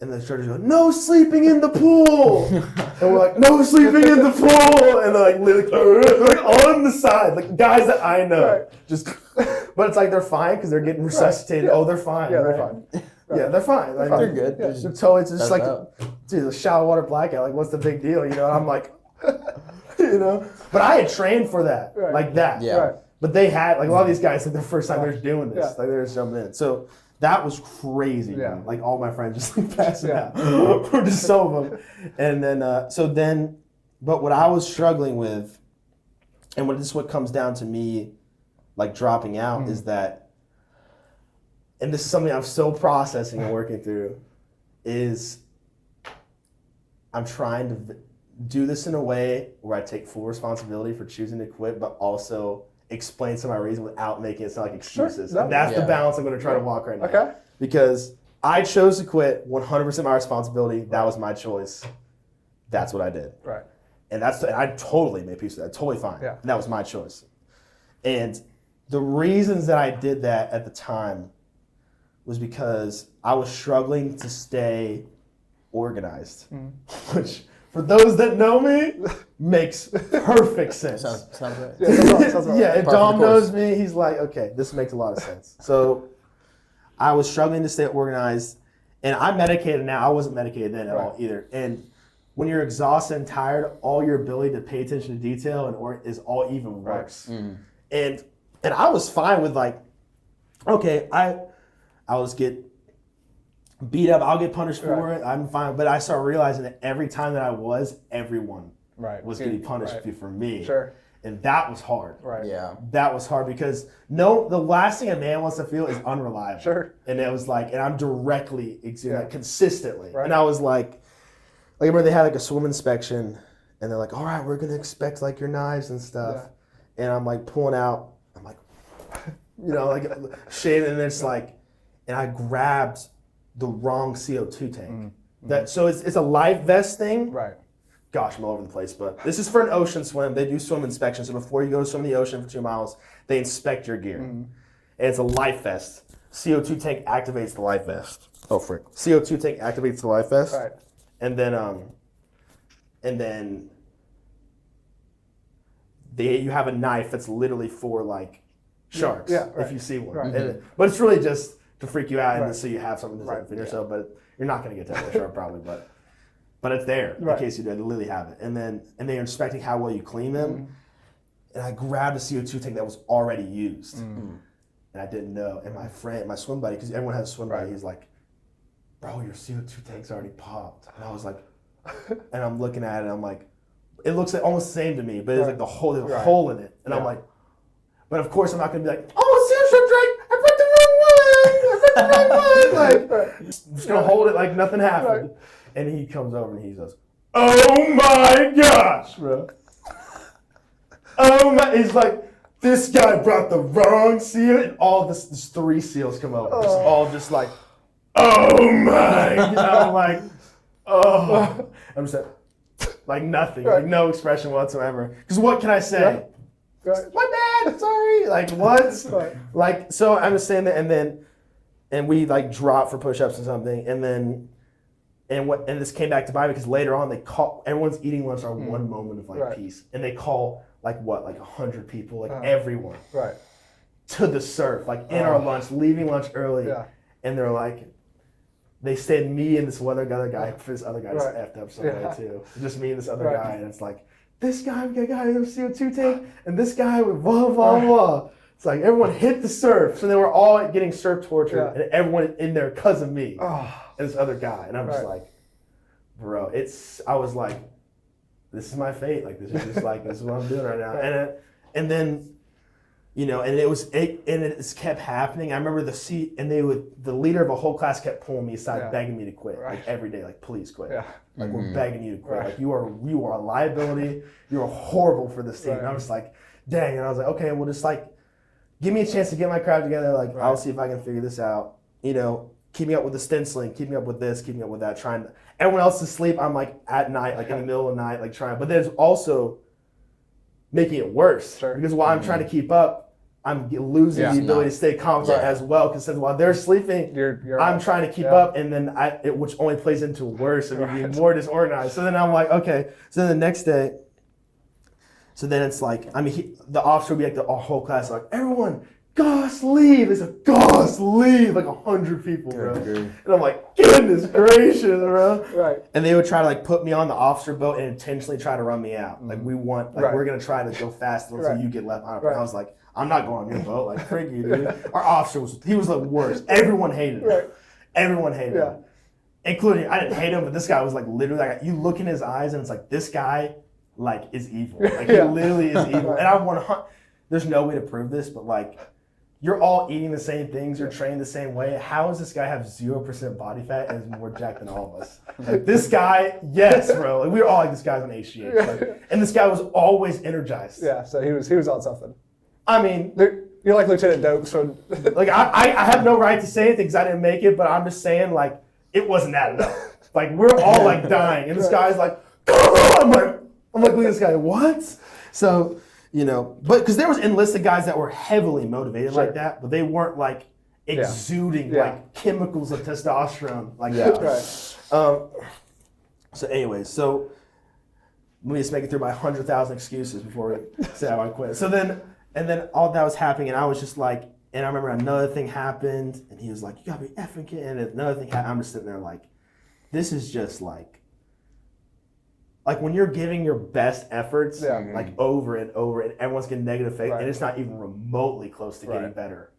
and the instructors go, no sleeping in the pool. And we're like, no sleeping in the pool. And they're like, literally, like on the side, like guys that I know. Just, but it's like they're fine because they're getting resuscitated. Oh, they're fine. Yeah, they're fine. Yeah, they're fine. Like, they're good. Yeah, it's just like, dude, the shallow water blackout. Like, what's the big deal? You know, and I'm like, you know. But I had trained for that, like that. Yeah. But they had, like a lot of these guys, like the first time they're doing this, like they're just jumping in. So that was crazy. Man. Like all my friends just like passing out, or just some of them. And then, but what I was struggling with, and this is what comes down to me, like dropping out, is that, and this is something I'm still processing and working through, is I'm trying to do this in a way where I take full responsibility for choosing to quit, but also explain some of my reasons without making it sound like excuses. And that's the balance I'm going to try to walk right now. Okay. Because I chose to quit, 100% my responsibility. That was my choice. That's what I did. Right. And I totally made peace with that. Totally fine. Yeah. And that was my choice. And the reasons that I did that at the time was because I was struggling to stay organized, which, for those that know me, makes perfect sense. Sounds right. Yeah, if Dom knows me, he's like, okay, this makes a lot of sense. So I was struggling to stay organized, and I'm medicated now. I wasn't medicated then at all either. And when you're exhausted and tired, all your ability to pay attention to detail is all even worse. And I was fine with like, okay, I'll just get beat up, I'll get punished for it, I'm fine. But I started realizing that every time that everyone was getting punished for me. Sure. And that was hard. Right. Yeah. That was hard because the last thing a man wants to feel is unreliable. Sure. And it was like, and I'm directly exuding that consistently. Right. And I was like I remember they had like a swim inspection, and they're like, all right, we're gonna inspect like your knives and stuff. Yeah. And I'm like pulling out, I'm like, like shade, and it's like, and I grabbed the wrong CO2 tank. So it's a life vest thing. Right. Gosh, I'm all over the place, but this is for an ocean swim. They do swim inspections, so before you go swim in the ocean for 2 miles, they inspect your gear. And it's a life vest. CO2 tank activates the life vest. Oh, frick. CO2 tank activates the life vest. Right. And then you have a knife that's literally for like sharks, if you see one. Right. But it's really just to freak you out and so you have something to defend yourself. But you're not going to get to that shark probably, but it's there in case you do. They literally have it. And they're inspecting how well you clean them. And I grabbed a CO2 tank that was already used. And I didn't know. And my swim buddy, because everyone has a swim buddy, he's like, bro, your CO2 tank's already popped. And I was like, and I'm looking at it, and I'm like, it looks like almost the same to me, but it's like there's a hole in it. And I'm like, but of course I'm not gonna be like, oh, CO2 tank, I put the wrong one. Like, I'm just gonna hold it like nothing happened. And he comes over and he goes, oh my gosh, bro. Oh my, he's like, this guy brought the wrong seal, and all this 3 seals come over. It's all just like, oh my, I'm like, oh. I'm just like nothing, like no expression whatsoever. Because what can I say? My bad, sorry. Like what? Like, so I'm just saying that, and we like drop for push-ups or something, and this came back to bite me because later on they call, everyone's eating lunch on one moment of like peace, and they call like 100 people, like everyone, to the surf, like in our lunch, leaving lunch early, and they're like, they said me and this other guy, for this other guy just effed up somewhere too, just me and this other guy, and it's like, this guy, we got a guy in a CO2 tank, and this guy with blah, blah, blah. It's like everyone hit the surf, so they were all getting surf tortured, and everyone in there because of me, and this other guy, and I'm just like, bro, I was like, this is my fate. Like, this is just like, this is what I'm doing right now. And then, and it kept happening. I remember the leader of a whole class kept pulling me aside, begging me to quit, like every day, like, please quit. Like, we're begging you to quit. Like, you are a liability. You are horrible for this team. And I was like, dang. And I was like, okay, well, just like, give me a chance to get my crowd together. Like, I'll see if I can figure this out. Keep me up with the stenciling, keep me up with this, keep me up with that, everyone else is asleep, I'm like at night, like in the middle of the night, like trying, but there's also making it worse. Because while I'm trying to keep up, I'm losing the ability to stay confident as well, because while they're sleeping, I'm trying to keep up, and then which only plays into worse and being more disorganized. So then I'm like, okay, so then the next day, so then it's like, the officer will be like the whole class, like, everyone, Goss, leave! It's a Goss, leave! Like 100 people, bro. And I'm like, goodness gracious, bro. And they would try to like put me on the officer boat and intentionally try to run me out. Like we're gonna try to go fast until you get left on. And I was like, I'm not going on your boat. Like, freak you, dude. Our officer was the worst. Everyone hated him. Everyone hated him. Including, I didn't hate him, but this guy was like literally like, you look in his eyes and it's like, this guy like is evil. Like he literally is evil. And there's no way to prove this, but like, you're all eating the same things, you're trained the same way. How does this guy have 0% body fat and is more jacked than all of us? Like, this guy, yes, bro. Like, we were all like, this guy's on HGH. Like, and this guy was always energized. Yeah, so he was on something. I mean, you're like Lieutenant Dope, so. Like, I have no right to say anything because I didn't make it, but I'm just saying, like, it wasn't that enough. Like, we're all like dying. And this guy's like, come on! I'm like, look at this guy, what? So, but because there was enlisted guys that were heavily motivated like that, but they weren't like exuding like chemicals of testosterone like that. So anyways, let me just make it through my 100,000 excuses before we say I want to quit. So then all that was happening, and I was just like, and I remember another thing happened, and he was like, you gotta be effing kidding. And another thing happened, I'm just sitting there like, this is just like when you're giving your best efforts, like over and over, and everyone's getting negative feedback, and it's not even remotely close to getting better.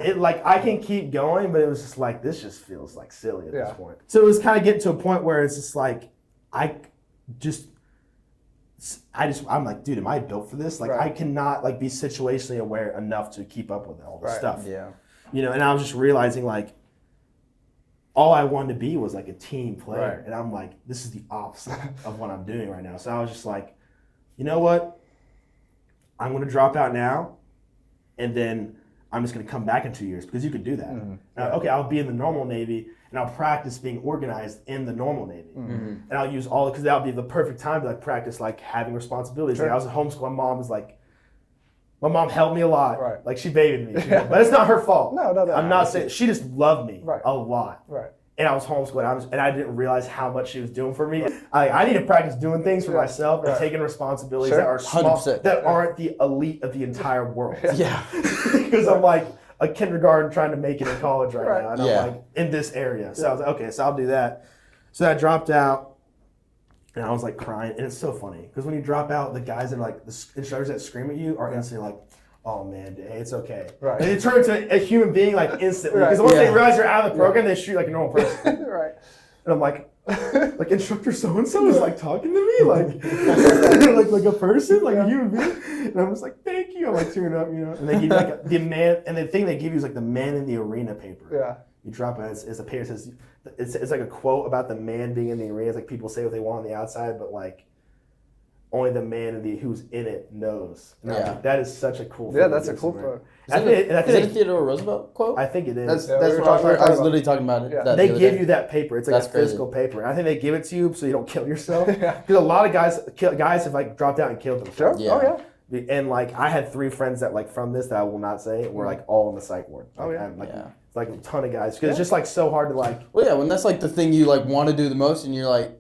It like, I can keep going, but it was just like, this just feels like silly at this point. So it was kind of getting to a point where it's just like, I'm like, dude, am I built for this? Like, I cannot like be situationally aware enough to keep up with all this stuff. And I was just realizing like, all I wanted to be was like a team player. And I'm like, this is the opposite of what I'm doing right now. So I was just like, you know what? I'm going to drop out now. And then I'm just going to come back in 2 years because you could do that. Okay, I'll be in the normal Navy and I'll practice being organized in the normal Navy. And I'll use because that'll be the perfect time to like practice like having responsibilities. Like, I was at homeschool. My mom helped me a lot. Right. Like she babied me, but it's not her fault. No. I'm not saying she just loved me a lot. Right. And I was homeschooled, and I didn't realize how much she was doing for me. I need to practice doing things for myself and taking responsibilities that are small, 100%. that aren't the elite of the entire world. Yeah. Because I'm like a kindergarten trying to make it in college right now, and Yeah. I'm like in this area. So I was like, okay, so I'll do that. So I dropped out, and I was like crying, and it's so funny because when you drop out, the guys that are like the instructors that scream at you are instantly like, oh man, it's okay. Right. And they turn into a human being like instantly. Because once they realize you're out of the program, they shoot you like a normal person. Right. And I'm like instructor so-and-so is like talking to me like like a person, like a human being. And I'm just like, thank you. I'm like tearing up, you know. And they give you like the man, and the thing they give you is like the man in the arena paper. Yeah. You drop it, it's a paper that says, it's like a quote about the man being in the arena. It's like people say what they want on the outside, but like only the man who's in it knows. And I'm like, that is such a cool thing. Yeah, that's a cool quote. Is it a Theodore Roosevelt quote? I think it is. That's we what were I was literally talking about it. Yeah. They give you that paper. It's like That's a physical paper. And I think they give it to you so you don't kill yourself. Because a lot of guys have like dropped out and killed themselves. Sure. Oh yeah. And like I had 3 friends that like from this that I will not say were like all in the psych ward. Like, Oh yeah. It's like a ton of guys because it's just like so hard to like. Well, yeah, when that's like the thing you like want to do the most, and you're like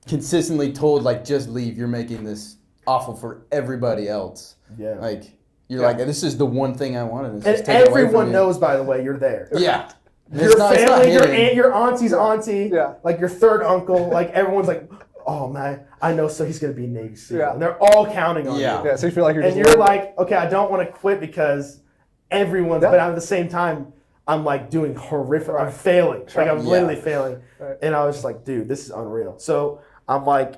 consistently told like just leave. You're making this awful for everybody else. Yeah. Like you're like, this is the one thing I wanted. And everyone knows, by the way, you're there. Yeah. Your family, your auntie's auntie, Yeah. like your third uncle, like everyone's like, oh man, I know, so he's gonna be Navy SEAL. Yeah. And they're all counting on you. Yeah. So you feel like you're And just you're like, okay, I don't want to quit because everyone's, but at the same time, I'm like doing horrific. I'm failing. Like I'm literally failing. Right. And I was just like, dude, this is unreal. So I'm like,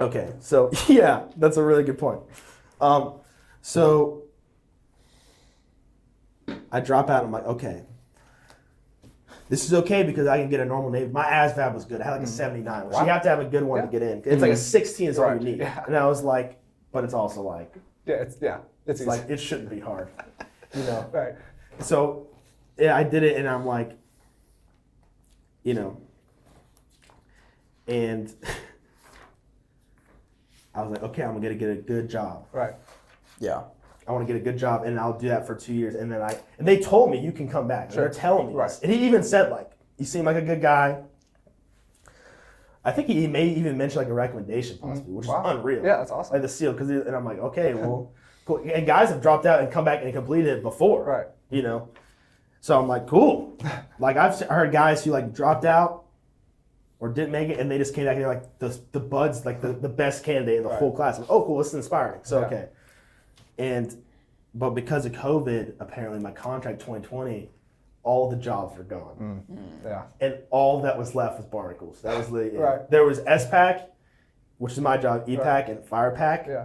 okay, so yeah, that's a really good point. So I drop out and I'm like, okay, this is okay because I can get a normal Navy. My ASVAB was good. I had like a 79, which you have to have a good one to get in. It's like a 16 is all you need. Yeah. And I was like, but it's also like, it's easy. like, it shouldn't be hard, you know? Right. So yeah, I did it and I'm like, you know, and I was like, okay, I'm gonna get a good job. Right. Yeah. I want to get a good job, and I'll do that for 2 years. And then and they told me you can come back. They're telling me this. And he even said like, you seem like a good guy. I think he may even mention like a recommendation possibly, which is unreal. Yeah, that's awesome. Like the SEAL, and I'm like, okay, well, cool. And guys have dropped out and come back and completed it before. Right. You know, so I'm like, cool. Like I've heard guys who like dropped out or didn't make it, and they just came back and they're like the buds, like the best candidate in the whole class. Like, oh, cool, this is inspiring. So okay. But because of COVID, apparently my contract 2020, all the jobs were gone. Yeah. And all that was left was barnacles. That was the Right. There was SPAC, which is my job, EPAC and FirePAC. Yeah.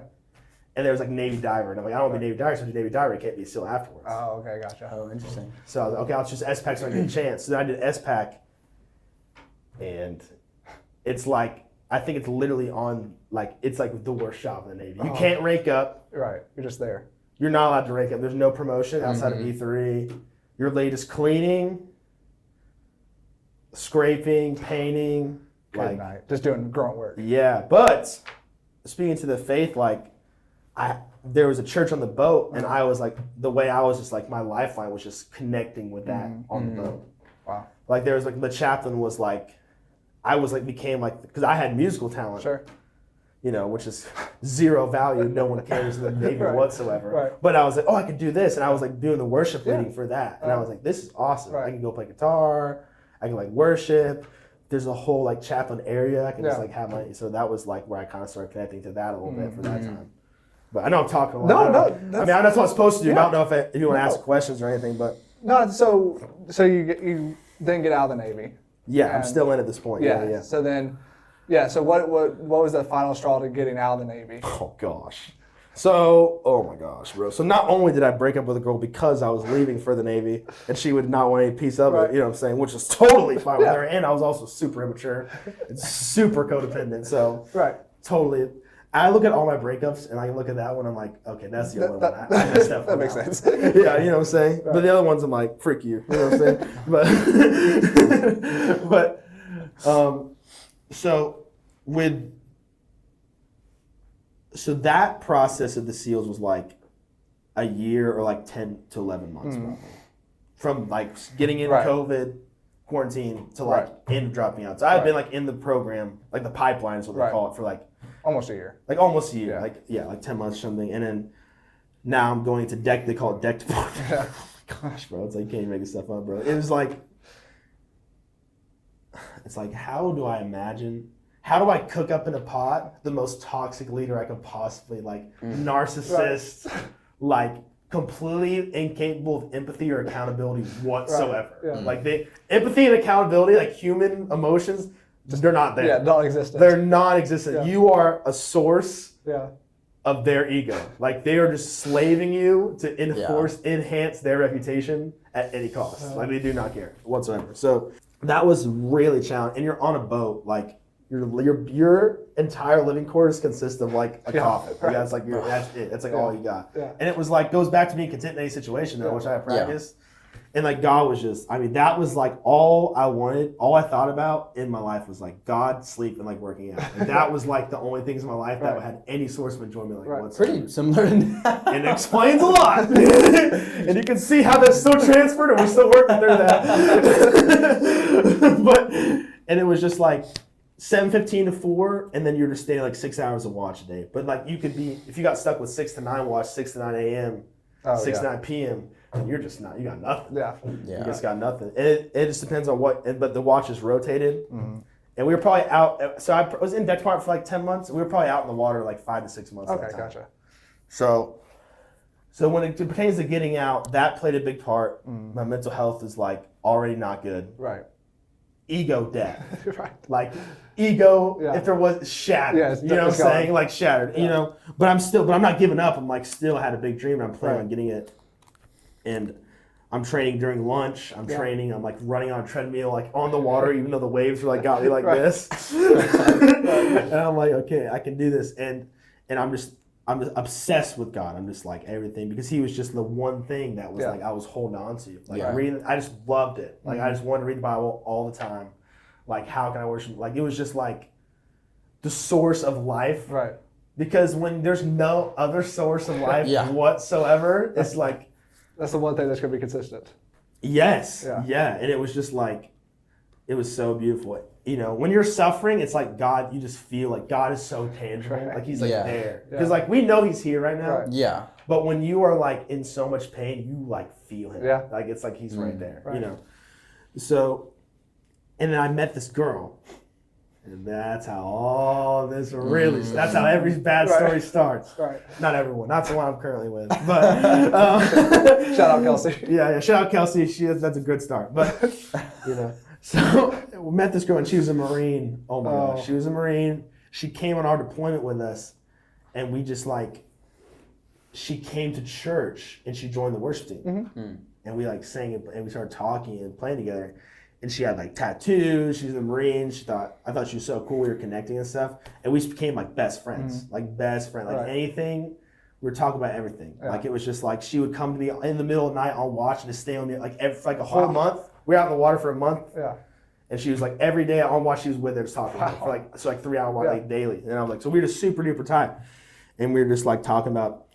And there was like Navy diver. And I'm like, I don't want to be Navy diver, so if you're Navy diver, it can't be a SEAL afterwards. Oh, okay, gotcha. Oh, interesting. So I was like, okay, I'll choose SPAC so I get a chance. So then I did SPAC, and it's like, I think it's literally on, like, it's like the worst job in the Navy. You can't rank up. Right. You're just there. You're not allowed to rank up. There's no promotion outside of E3. Your latest cleaning, scraping, painting. Good night. Just doing grunt work. Yeah, but speaking to the faith, like, there was a church on the boat, and I was like, the way I was just like, my lifeline was just connecting with that on the boat. Wow. Like there was like, the chaplain was like, I was like, became like, because I had musical talent. Sure. You know, which is zero value. No one cares in the Navy whatsoever. Right. But I was like, oh, I could do this. And I was like doing the worship leading for that. And I was like, this is awesome. I can go play guitar. I can like worship. There's a whole like chaplain area. I can just like have my, so that was like where I kind of started connecting to that a little bit for that time. But I know I'm talking a lot. No. I mean, that's what I'm supposed to do. I don't know if you want to ask questions or anything, but. No, so you then get out of the Navy. Yeah, I'm still in at this point. Yeah. So then, so what was the final straw to getting out of the Navy? Oh gosh. So, oh my gosh, bro. So not only did I break up with a girl because I was leaving for the Navy and she would not want any piece of it, you know what I'm saying, which is totally fine with her. And I was also super immature and super codependent. So totally. I look at all my breakups and I look at that one. I'm like, okay, that's the only one I messed up. That makes sense. Yeah, you know what I'm saying. Right. But the other ones, I'm like, frick you. You know what I'm saying. So that process of the SEALs was like a year or like 10 to 11 months probably. From like getting into COVID, quarantine to like end dropping out. So I've been like in the program, like the pipeline is what they call it, for like almost a year. Like almost a year. Like 10 months or something. And then now I'm going to deck, they call it deck department. Oh my gosh, bro. It's like you can't even make this stuff up, bro. It was like, it's like, how do I cook up in a pot the most toxic leader I could possibly, like narcissist, like completely incapable of empathy or accountability whatsoever. Like empathy and accountability, like human emotions, they're not there. Yeah, non-existent. They're non-existent. You are a source of their ego. Like they are just slaving you to enhance their reputation at any cost. Like they do not care whatsoever. So that was really challenging. And you're on a boat, like your entire living quarters consists of like a coffin. Like that's like that's it. That's like all you got. And it was like goes back to being content in any situation though, which I practiced. And like God was just, I mean, that was like all I wanted, all I thought about in my life was like God, sleep, and like working out. And that was like the only things in my life that had any source of enjoyment like whatsoever. Pretty similar to that. And it explains a lot. And you can see how that's still transferred and we're still working through that. And it was just like 7:15 to 4, and then you're just staying like 6 hours of watch a day. But like you could be, if you got stuck with 6 to 9 watch, 6 to 9 a.m., 6 to 9 p.m., and you're just not, you got nothing. You just got nothing. And it just depends on but the watches rotated. And we were probably out, so I was in deck department for like 10 months, and we were probably out in the water like 5 to 6 months. Okay, gotcha. So when it pertains to getting out, that played a big part. My mental health is like already not good. Ego death. Like ego, if there was shattered. You know what I'm saying? Like shattered. You know, but I'm not giving up. I'm like still had a big dream and I'm planning on getting it. And I'm training during lunch. I'm training. I'm like running on a treadmill, like on the water, even though the waves were like got me like this. And I'm like, okay, I can do this. And I'm just obsessed with God. I'm just like everything because He was just the one thing that was like I was holding on to. Like reading, I just loved it. Like I just wanted to read the Bible all the time. Like how can I worship? Like it was just like the source of life. Because when there's no other source of life whatsoever, it's like. That's the one thing that's going to be consistent. Yes. Yeah. And it was just like, it was so beautiful. You know, when you're suffering, it's like God, you just feel like God is so tangible. Like He's like there. Because like we know He's here right now. But when you are like in so much pain, you like feel Him. Like it's like He's right there, you know. So, and then I met this girl. And that's how all this really, that's how every bad story starts. Not everyone, not the one I'm currently with. But shout out Kelsey. Yeah, shout out Kelsey. That's a good start. But, you know, so we met this girl and she was a Marine. Oh my gosh, she was a Marine. She came on our deployment with us and we just like, she came to church and she joined the worship team. And we like sang and we started talking and playing together. And she had like tattoos. She was a Marine. I thought she was so cool. We were connecting and stuff. And we became like best friends. Like best friends. Like anything, we were talking about everything. Like it was just like she would come to me in the middle of the night on watch and just stay on me like for like a whole month. We were out in the water for a month. And she was like every day on watch she was with her just talking for like 3 hour watch like daily. And I was like, so we were just super duper tight. And we were just like talking about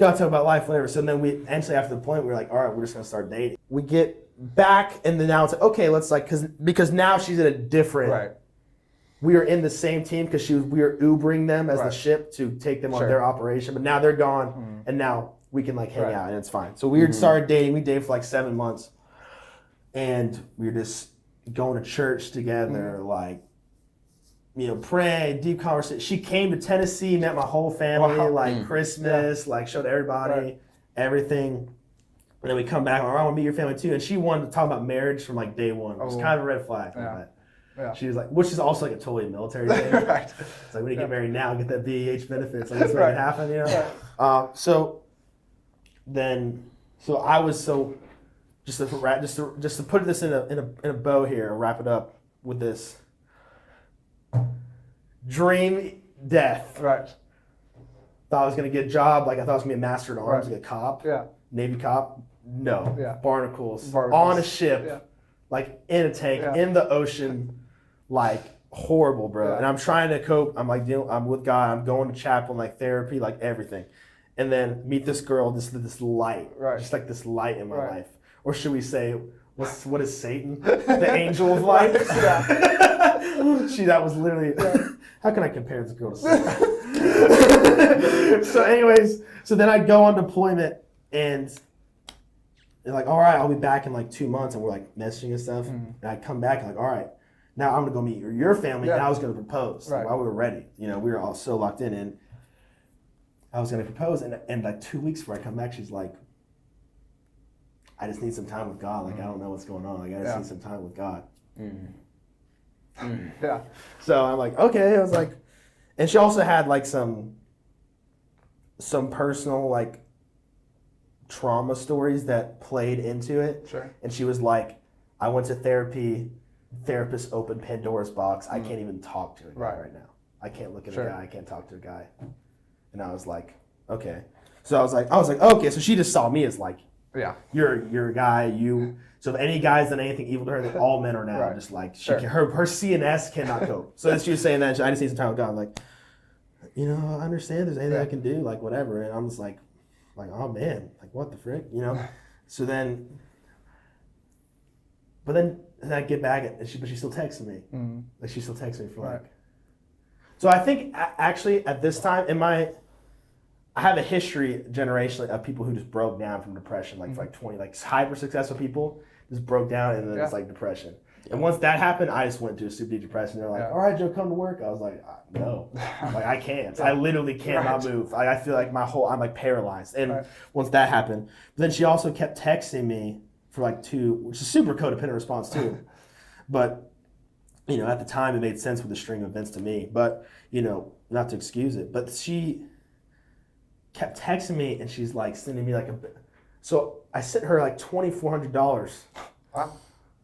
life, whatever. So then we eventually after the point we were like, all right, we're just gonna start dating. We get back and then now it's like, okay, let's like because now she's in a different we were in the same team because we were Ubering them as the ship to take them on their operation, but now they're gone and now we can like hang out and it's fine. So we started dating. We dated for like 7 months and we were just going to church together, like, you know, praying, deep conversation. She came to Tennessee, met my whole family, like Christmas, like showed everybody everything. And then we come back, I want to meet your family too. And she wanted to talk about marriage from like day one. It was kind of a red flag. She was like, which is also like a totally military thing. It's like, we need to get married now, get that BEH benefits. Like, let's make it happen, you know? So I was just to put this in a bow here and wrap it up with this. Dream death. Right. Thought I was gonna get a job, like I thought I was gonna be a master at arms, Right. like a cop, Yeah. Navy cop. No. Yeah. Barnacles. On a ship, Yeah. like in a tank, in the ocean, like horrible, bro. Yeah. And I'm trying to cope. I'm like, I'm with God. I'm going to chapel, like therapy, like everything. And then meet this girl, this light, Right. just like this light in my Right. life. Or should we say, what is Satan? The angel of light. That was literally. How can I compare this girl to Satan? So, anyways, so then I go on deployment, and they're like, all right, I'll be back in like 2 months, and we're like messaging and stuff. And I come back, and like, all right, now I'm gonna go meet your family, and I was gonna propose while we were ready. You know, we were all so locked in, and I was gonna propose, and like 2 weeks before I come back, she's like, I just need some time with God. Like, I don't know what's going on. Like, I just need some time with God. Yeah. So I'm like, okay. I was like, and she also had like some personal like trauma stories that played into it. Sure. And she was like, I went to therapy. Therapist opened Pandora's box. I can't even talk to a guy right now. I can't look at a guy. I can't talk to a guy. And I was like, okay. So I was like, okay. So she just saw me as like, you're a guy. So if any guys done anything evil to her, then all men are now just like her CNS cannot cope. So then she was saying that I just need some time with God. I'm like, I understand. There's anything I can do, like whatever. And I'm just like, oh man, like what the frick, So then, but then I get back but she still texts me. Like she still texts me for like. So I think actually at this time I have a history generationally of people who just broke down from depression, like for like 20, like hyper successful people just broke down, and then it's like depression. And once that happened, I just went to a super deep depression. They're like, all right, Joe, come to work. I was like, no, like I can't. I literally cannot move. I feel like I'm like paralyzed. And once that happened, but then she also kept texting me for like which is super codependent response too. But, at the time it made sense with the string of events to me, but, not to excuse it, but she kept texting me, and she's like sending me like so I sent her like $2,400. Wow.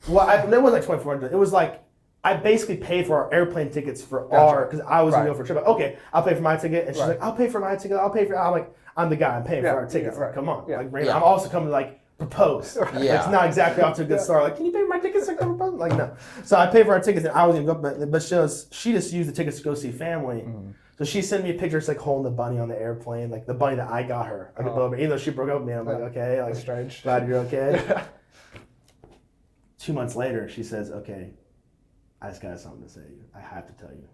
Well, it wasn't like $2,400. It was like I basically paid for our airplane tickets for because I was gonna go for a trip. Like, okay, I'll pay for my ticket, and she's like, I'll pay for my ticket. I'm like, I'm the guy. I'm paying for our tickets. Like, come on, I'm also coming to like propose. It's not exactly off to a good start. Like, can you pay for my tickets to come propose? Like, no. So I paid for our tickets, and I was gonna go, but she just used the tickets to go see family. So she sent me a picture, it's like holding the bunny on the airplane, like the bunny that I got her. Even though she broke up with me, I'm like, okay, like, strange. Glad you're okay. 2 months later, she says, okay, I just got something to say to you. I have to tell you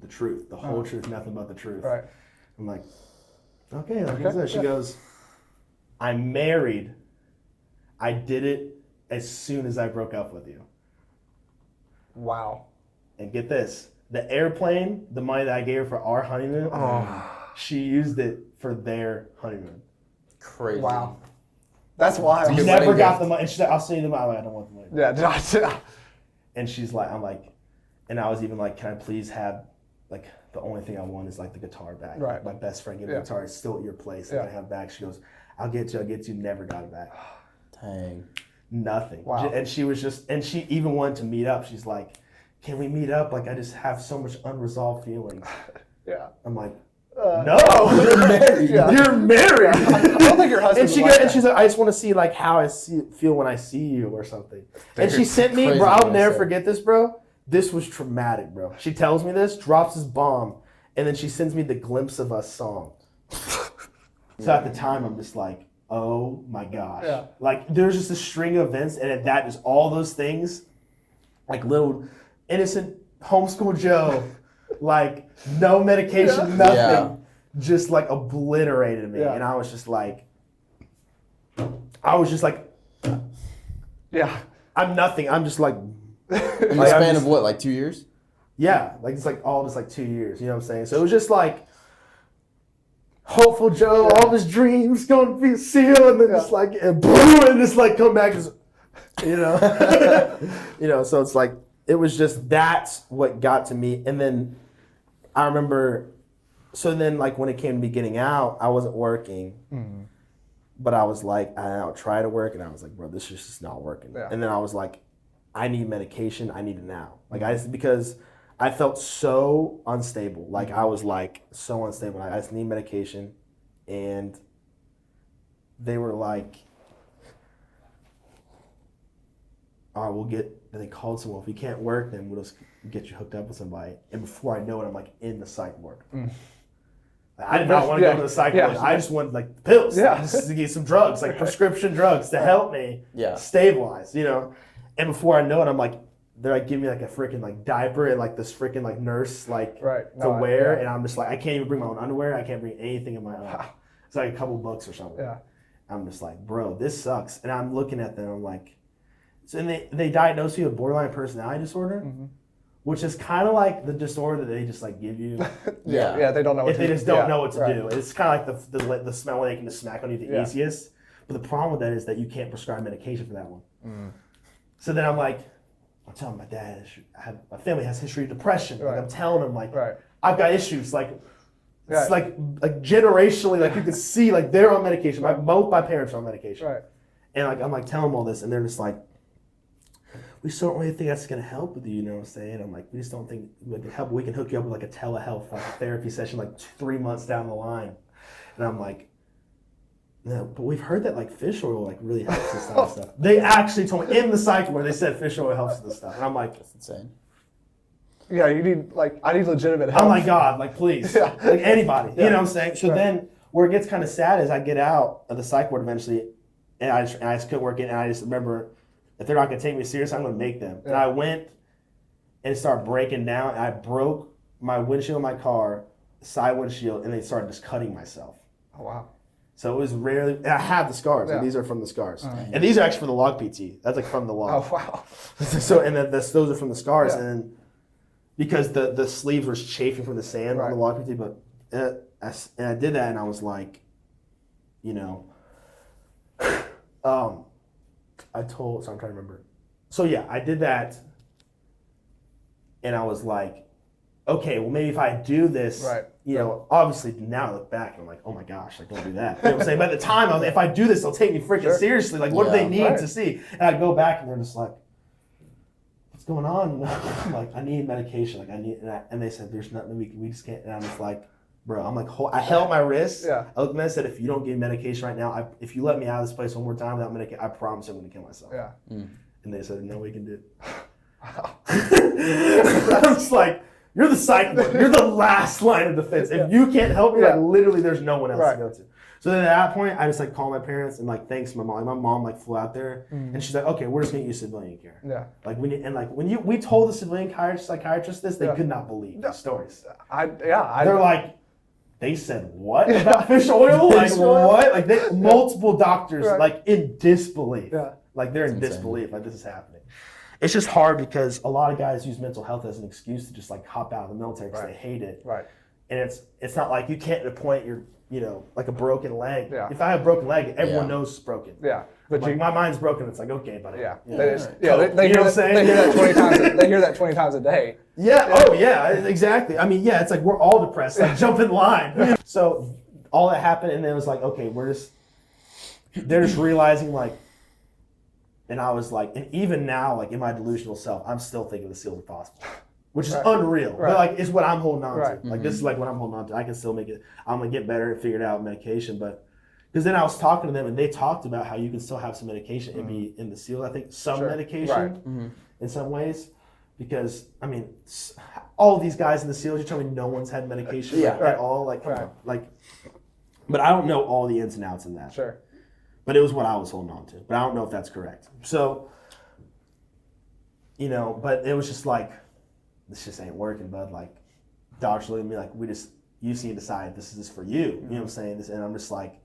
the truth, the whole truth, nothing but the truth. Right. I'm like, okay. What's that? She goes, I'm married. I did it as soon as I broke up with you. Wow. And get this. The airplane, the money that I gave her for our honeymoon, she used it for their honeymoon. Crazy. Wow. That's wild. You never got the money. And she's like, I'll send you the money. I'm like, I don't want the money. Yeah. And she's like, and I was even like, can I please have, like, the only thing I want is like the guitar back. Right. My best friend gave me the guitar. It's still at your place. I have back. She goes, I'll get you. Never got it back. Dang. Nothing. Wow. And she even wanted to meet up. She's like, can we meet up? Like, I just have so much unresolved feelings. Yeah. I'm like, no. You're married. You're married. I don't think your husband. And she's like, I just want to see like how I feel when I see you or something. And she sent me, bro. I'll never forget this, bro. This was traumatic, bro. She tells me this, drops this bomb, and then she sends me the Glimpse of Us song. So at the time, I'm just like, oh my gosh. Yeah. Like, there's just a string of events, and at that, just all those things, like little innocent homeschool Joe, like no medication, nothing, just like obliterated me. And I was just like, yeah, I'm nothing. I'm just like, in the span of what, like 2 years? Yeah, like it's like all just like 2 years. You know what I'm saying? So it was just like hopeful Joe, all his dreams going to be sealed, and then just like and boom, and just like come back, just So it's like it was just that's what got to me. And then I remember, so then like when it came to me getting out, I wasn't working. Mm-hmm. But I was like, I'll try to work, and I was like, bro, this is just not working. Yeah. And then I was like, I need medication. I need it now. Like because I felt so unstable. Like I was like so unstable. I just need medication, and they were like, all right, we'll get, and they called someone. If we can't work, then we'll just get you hooked up with somebody. And before I know it, I'm like in the psych ward. I did not want to go to the psych ward. I just wanted like pills, just to get some drugs, like prescription drugs to help me stabilize, you know. And before I know it, I'm like, they're like giving me like a freaking like diaper and like this freaking like nurse like to wear, and I'm just like, I can't even bring my own underwear. I can't bring anything of my own. It's like a couple books or something. Yeah. I'm just like, bro, this sucks. And I'm looking at them. I'm like, so and they diagnosed you with borderline personality disorder, which is kind of like the disorder that they just like give you. They don't know what if they just don't know what to do. It's kind of like the smell when they can just smack on you the easiest. But the problem with that is that you can't prescribe medication for that one. So then I'm like, I'm telling my dad, my family has history of depression. Like I'm telling him, like I've got issues, like it's like generationally, like you can see, like they're on medication. Both my parents are on medication, and like I'm like telling them all this, and they're just like, we still don't really think that's gonna help with you. You know what I'm saying? I'm like, we just don't think we can help. We can hook you up with like a telehealth like therapy session like 3 months down the line, and I'm like, no, but we've heard that like fish oil like really helps with stuff. They actually told me in the psych where they said fish oil helps with this stuff, and I'm like, that's insane. Yeah, you need like I need legitimate help. Oh my God, like please, like anybody, you know what I'm saying? So then where it gets kind of sad is I get out of the psych ward eventually, and I just couldn't work it, and I just remember if they're not gonna take me serious, I'm gonna make them. And I went and started breaking down, and I broke my windshield of my car, side windshield, and they started just cutting myself. Oh wow. So it was rarely, and I have the scars. Like these are from the scars, and these are actually from the log PT. That's like from the log. Oh wow. So and then those are from the scars, and because the sleeves were chafing from the sand on the log PT. But and I did that, and I was like, you know, so I'm trying to remember. So yeah, I did that, and I was like, okay, well maybe if I do this, you know, obviously now I look back and I'm like, oh my gosh, like don't do that. You know what I'm saying? But at the time, I was like, if I do this, they'll take me freaking seriously. Like, what do they need to see? And I go back and they're just like, what's going on? I'm like, I need medication. Like I need, and they said, there's nothing we just can't. And I'm just like, bro, I'm like, I held my wrist. I looked at them and I said, if you don't give me medication right now, if you let me out of this place one more time without medication, I promise I'm going to kill myself. And they said, no, we can do it. I'm just like, you're the psych ward. You're the last line of defense. If you can't help me, like literally there's no one else to go to. So then at that point, I just like called my parents and like thanks my mom. Like, my mom like flew out there and she's like, okay, we're just gonna use civilian care. Like we told the civilian psychiatrist this, they could not believe the stories. They're like, they said what about fish oil? Like what? Like multiple doctors like in disbelief. Like they're in disbelief. Like this is happening. It's just hard because a lot of guys use mental health as an excuse to just like hop out of the military because they hate it. And it's not like you can't point your, you know, like a broken leg. If I have a broken leg, everyone knows it's broken. But like, my mind's broken. It's like, okay, buddy. They hear that 20 times. They hear that 20 times a day. Oh yeah, exactly. I mean, it's like we're all depressed. Like jump in line. So all that happened, and then it was like, okay, they're just realizing like. And I was like, and even now, like in my delusional self, I'm still thinking the SEALs are possible, which is unreal. But like, it's what I'm holding on to. Like this is like what I'm holding on to. I can still make it. I'm gonna get better and figure it out with medication. But because then I was talking to them, and they talked about how you can still have some medication and be in the SEALs. I think some medication in some ways, because I mean, all these guys in the SEALs, you're telling me no one's had medication at all. Like, but I don't know all the ins and outs in that. But it was what I was holding on to. But I don't know if that's correct. So, you know, but it was just like, this just ain't working, bud. Like, doctors looked at me like, you just need to decide this is for you. You know what I'm saying? And I'm just like,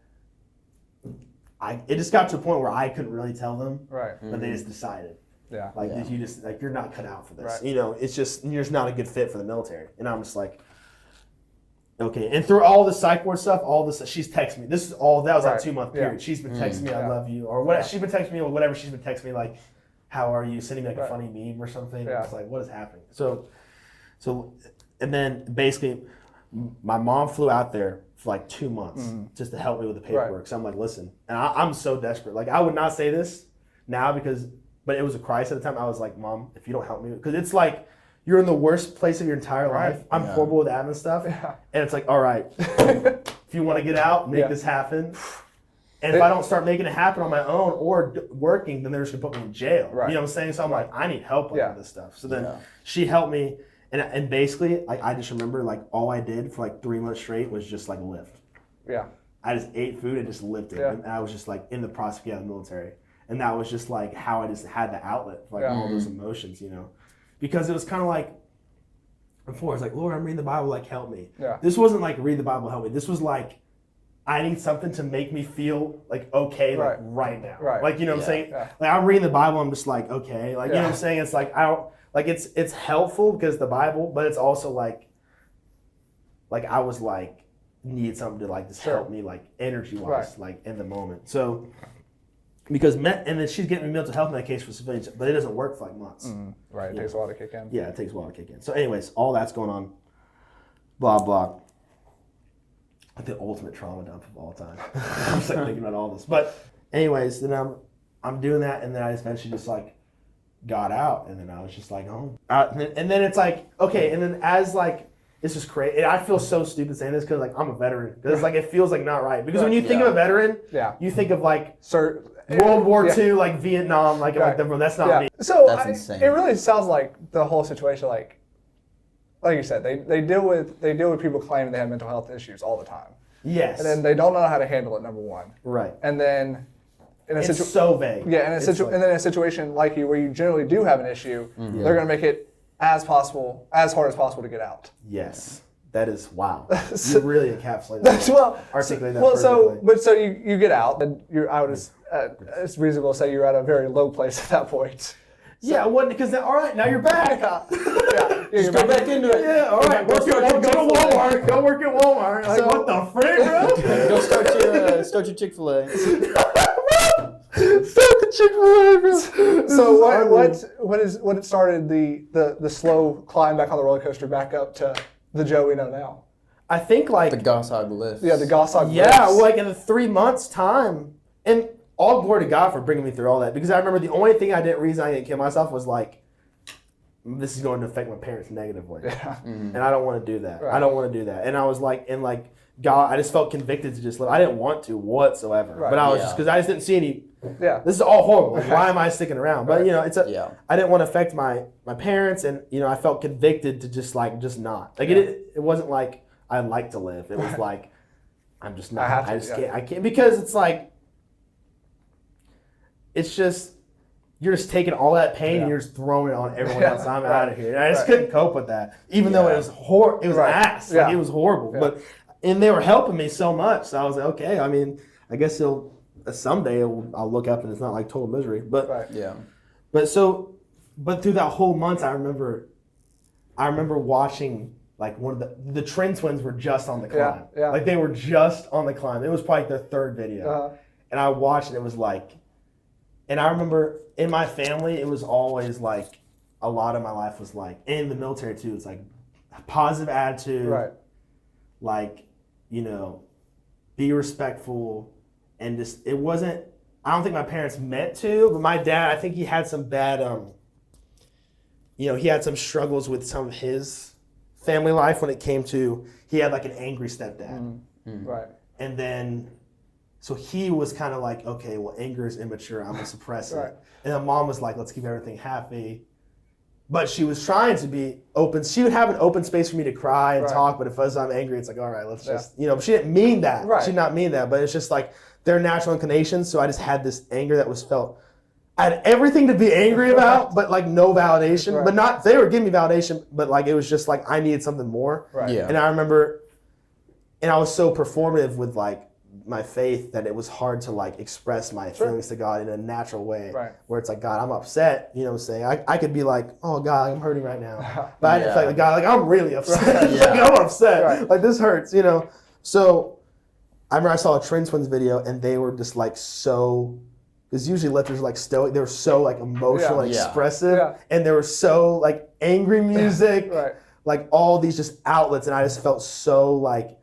it just got to a point where I couldn't really tell them. But they just decided. You just, like, you're not cut out for this. You know, it's just, you're just not a good fit for the military. And I'm just like, okay, and through all the psych ward stuff, all this, she's texting me. That was a 2-month period. She's been texting me, I love you, or what? She's been texting me, or whatever. She's been texting me like, how are you? Sending me like a funny meme or something. And it's like, what is happening? So, and then basically, my mom flew out there for like 2 months just to help me with the paperwork. So I'm like, listen, and I'm so desperate. Like I would not say this now but it was a crisis at the time. I was like, Mom, if you don't help me, because it's like. you're in the worst place of your entire life. I'm horrible with admin stuff. Yeah. And it's like, all right, if you want to get out, make this happen. And if I don't start making it happen on my own or working, then they're just going to put me in jail. Right. You know what I'm saying? So I'm like, I need help with all this stuff. So then she helped me. And basically, I just remember like all I did for like 3 months straight was just like lift. Yeah. I just ate food and just lifted. Yeah. And I was just like in the process of getting out of the military. And that was just like how I just had the outlet for like all those emotions, you know? Because it was kind of like, before, it's like, Lord, I'm reading the Bible, like help me. Yeah. This wasn't like read the Bible, help me. This was like, I need something to make me feel like okay, like right now. Right. Like, you know what I'm saying? Yeah. Like I'm reading the Bible, I'm just like, okay. Like, you know what I'm saying? It's like, I don't, like it's helpful because the Bible, but it's also like I was like, need something to like just help me like energy-wise, like in the moment. So, because, and then she's getting me mental health medication for civilians, but it doesn't work for like months. Right, it takes a while to kick in. Yeah, it takes a while to kick in. So anyways, all that's going on, blah, blah. The ultimate trauma dump of all time. I'm just like thinking about all this. But anyways, then I'm doing that, and then I eventually just like got out, and then I was just like home. And then it's like, okay, and then as like, this is crazy. I feel so stupid saying this because like I'm a veteran. Because like it feels like not right. Because when you think of a veteran, you think of like World War II, like Vietnam, like that's not me. So that's insane. It really sounds like the whole situation, like you said, they deal with people claiming they have mental health issues all the time. Yes. And then they don't know how to handle it. Number one. Right. And then it's so vague. Yeah, and then in a situation like you where you generally do have an issue, they're going to make it as hard as possible to get out. Yes. That is, wow. You really encapsulate that. Articulate that perfectly. So you get out, and you're out it's reasonable to say you're at a very low place at that point. So, yeah, because all right, now you're back. Just go back into it. Yeah, all right. Go to Walmart. Go work at Walmart. Like, what the frick, bro? Go start your Chick-fil-A. Start the Chick-fil-A, bro. So what started the slow climb back on the roller coaster back up to the Joe we know now? I think like the gosshoglifts. Yeah, the gosshoglifts. Yeah, like in the 3 months time, and all glory to God for bringing me through all that. Because I remember the only thing I didn't kill myself was like, this is going to affect my parents negatively. Yeah. And I don't want to do that. Right. I don't want to do that. And I was like, God, I just felt convicted to just live. I didn't want to whatsoever. Right. But I was just, because I just didn't see any, this is all horrible. Like, why am I sticking around? But, you know, I didn't want to affect my parents. And, you know, I felt convicted to just not. Like, it wasn't like I like to live. It was like, I'm just not. I can't. Because it's like, it's just, you're just taking all that pain and you're just throwing it on everyone else. I'm out of here. And I just couldn't cope with that, even though it was it was ass. Like, it was horrible. Yeah. And they were helping me so much. So I was like, okay. I mean, I guess someday I'll look up and it's not like total misery. But But through that whole month, I remember watching like one of the Trin twins were just on the climb. Yeah. Like they were just on the climb. It was probably like their third video, and I watched it. It was like. And I remember in my family, it was always like, a lot of my life was like, in the military too, it's like a positive attitude, like, you know, be respectful, and just, it wasn't, I don't think my parents meant to, but my dad, I think he had some bad, you know, he had some struggles with some of his family life when it came to, he had like an angry stepdad. Right. And then, so he was kind of like, okay, well, anger is immature. I'm going to suppress it. And then mom was like, let's keep everything happy. But she was trying to be open. She would have an open space for me to cry and talk. But if I'm angry, it's like, all right, let's just, you know, she didn't mean that. She did not mean that. But it's just like their natural inclinations. So I just had this anger that was felt. I had everything to be angry about, but like no validation. But not, they were giving me validation. But like, it was just like, I needed something more. Yeah. And I remember, and I was so performative with like, my faith that it was hard to like express my feelings to God in a natural way where it's like, God, I'm upset, you know what I'm saying? I could be like, oh God, I'm hurting right now. But I didn't feel like, God, like I'm really upset. Like, I'm upset. Like this hurts, you know? So I remember I saw a Trin Twins video and they were just like so, because usually lifters are like stoic, they were so like emotional and expressive and they were so like angry music, like all these just outlets, and I just felt so like,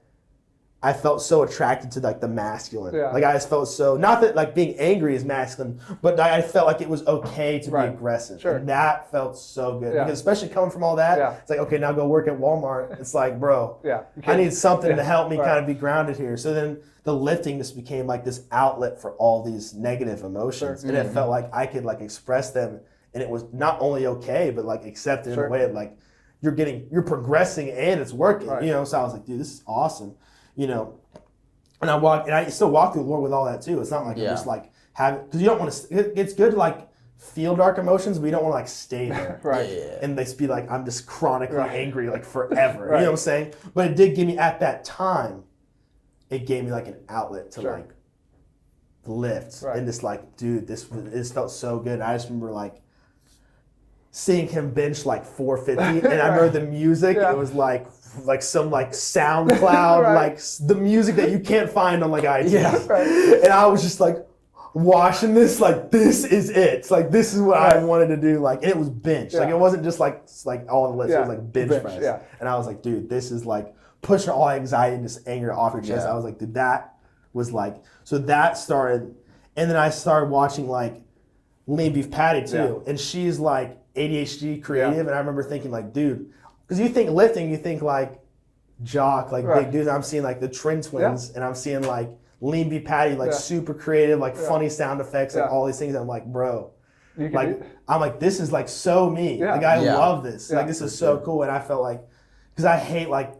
I felt so attracted to like the masculine. Yeah. Like I just felt so, not that like being angry is masculine, but I felt like it was okay to be aggressive. Sure. And that felt so good. Yeah. Because especially coming from all that, it's like, okay, now go work at Walmart. It's like, bro, I need something to help me kind of be grounded here. So then the lifting just became like this outlet for all these negative emotions. Sure. And it felt like I could like express them, and it was not only okay, but like accepted in a way of like, you're progressing and it's working, you know? So I was like, dude, this is awesome. You know, and I still walk through the Lord with all that too. It's not like I'm just like because you don't want to. It's good to like feel dark emotions, but you don't want to like stay there, And they just be like, I'm just chronically angry like forever. You know what I'm saying? But it did give me at that time. It gave me like an outlet to like lift and just like, dude, this felt so good. I just remember like seeing him bench like 450, and I remember the music. It was like some like SoundCloud, like the music that you can't find on like iTunes. And I was just like watching this, like this is it. It's like this is what I wanted to do. Like, and it was bench. Like it wasn't just like all the lifts. It was like bench press. And I was like, dude, this is like pushing all anxiety and just anger off your chest. I was like, dude, that was like, so that started, and then I started watching like Lean Beef Patty too, and she's like ADHD creative, and I remember thinking like, dude. Because you think lifting, you think like jock, like big dudes. I'm seeing like the Trin Twins, and I'm seeing like Lean Beef Patty, like super creative, like funny sound effects, like all these things. I'm like, bro, like I'm like, this is like so me. Like I love this. Like this is so cool. And I felt like, because I hate like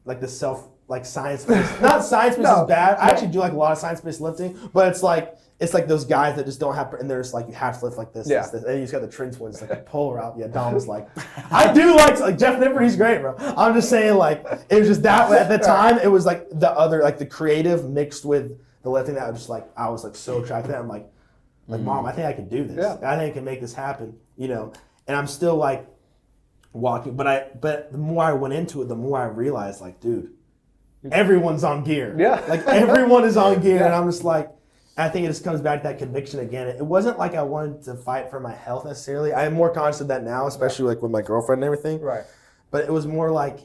the science based. Not science based is bad. I actually do like a lot of science based lifting, but it's like those guys that just don't have, and they're just like, you have to lift like this, this. And you just got the Trin Twins, like the polar out. Yeah, Dom was like, I do like Jeff Nipper, he's great, bro. I'm just saying, like, it was just that, at the time, it was like the other, like the creative mixed with the lifting that I was like so attracted to that. I'm like, Mom, I think I can do this. I think I can make this happen, you know? And I'm still like walking, but the more I went into it, the more I realized, like, dude, everyone's on gear. Like everyone is on gear, and I'm just like, I think it just comes back to that conviction again. It wasn't like I wanted to fight for my health necessarily. I am more conscious of that now, especially like with my girlfriend and everything. But it was more like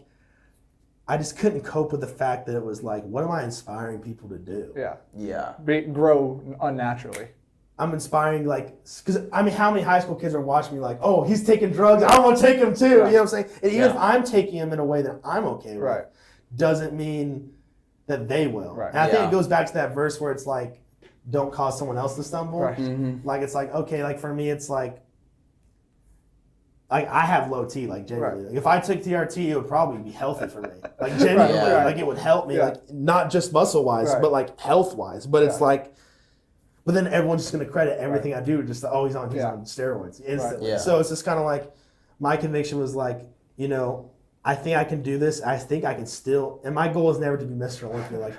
I just couldn't cope with the fact that it was like, what am I inspiring people to do? Grow unnaturally. I'm inspiring, like, because I mean, how many high school kids are watching me like, oh, he's taking drugs, I want to take him too. You know what I'm saying? And even if I'm taking him in a way that I'm okay with, doesn't mean that they will. And I think it goes back to that verse where it's like, don't cause someone else to stumble. Like it's like, okay, like for me, it's like I have low T, like genuinely. Like if I took TRT, it would probably be healthy for me. Like genuinely, like it would help me, like not just muscle wise, but like health wise. But it's like, but then everyone's just gonna credit everything I do just he's on steroids instantly. So it's just kind of like my conviction was like, you know, I think I can do this. I think I can still, and my goal is never to be Mr. Olympia. Like,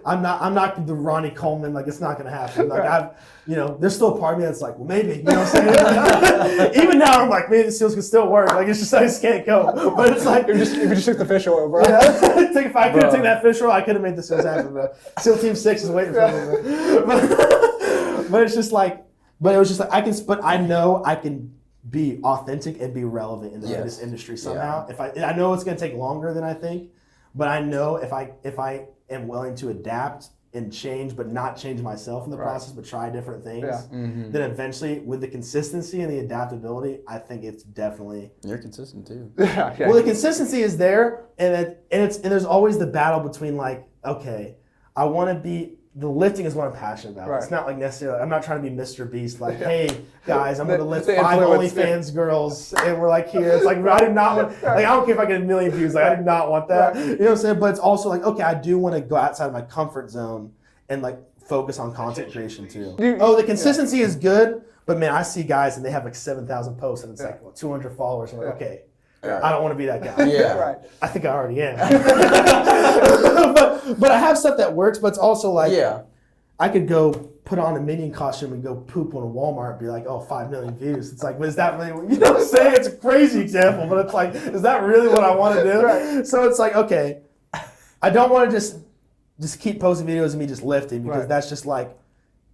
I'm not the Ronnie Coleman. Like, it's not gonna happen. Like, there's still a part of me that's like, well, maybe. You know what I'm saying? Even now, I'm like, maybe the seals can still work. Like, it's just I just can't go. But it's like, if you just took the fish oil, bro. If I could have taken that fish oil, I could have made the seals happen, bro. SEAL Team 6 is waiting for me, bro. But it's just like, but it was just like but I know I can be authentic and be relevant in this industry somehow. I know it's gonna take longer than I think, but I know if I am willing to adapt and change, but not change myself in the process, but try different things, then eventually with the consistency and the adaptability, I think it's definitely. You're consistent too. Well, the consistency is there, and there's always the battle between like, okay, I want to be. The lifting is what I'm passionate about. It's not like necessarily, I'm not trying to be Mr. Beast, like, hey, guys, I'm going to lift 5 OnlyFans girls, and we're like here. It's like, I do not want, like, I don't care if I get 1 million views, like, I do not want that. You know what I'm saying? But it's also like, okay, I do want to go outside of my comfort zone and, like, focus on content creation, too. The consistency is good, but, man, I see guys, and they have, like, 7,000 posts, and it's like, 200 followers. I'm like, okay. I don't want to be that guy. I think I already am. but I have stuff that works, but it's also like, I could go put on a Minion costume and go poop on a Walmart and be like, 5 million views. It's like, but is that really, you know what I'm saying? It's a crazy example, but it's like, is that really what I want to do? So it's like, okay, I don't want to just keep posting videos of me just lifting because that's just like,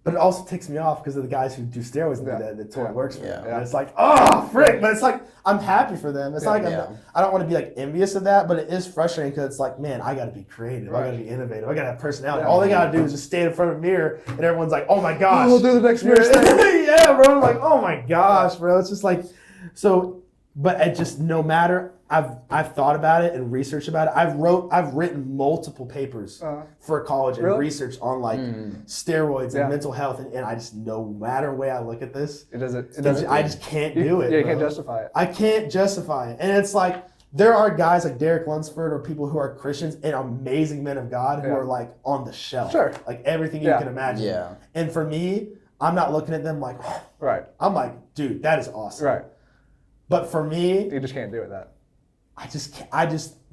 But it also ticks me off because of the guys who do steroids and do that. It totally works for them. Yeah. And it's like, oh, frick. But it's like, I'm happy for them. It's not like I don't want to be like envious of that, but it is frustrating because it's like, man, I got to be creative. I got to be innovative. I got to have personality. All they got to do is just stand in front of a mirror and everyone's like, oh my gosh. We'll do the next mirror thing. Yeah, bro. I'm like, oh my gosh, bro. It's just like, so, but it just, no matter, I've thought about it and researched about it. I've written multiple papers for college and research on like steroids and mental health, and I just, no matter way I look at this, it doesn't. I just can't do it. Yeah, you bro. can't justify it. I can't justify it, and it's like there are guys like Derek Lunsford or people who are Christians and amazing men of God who are like on the shelf, like everything you can imagine. Yeah. And for me, I'm not looking at them like, oh. I'm like, dude, that is awesome. Right. But for me, you just can't do it.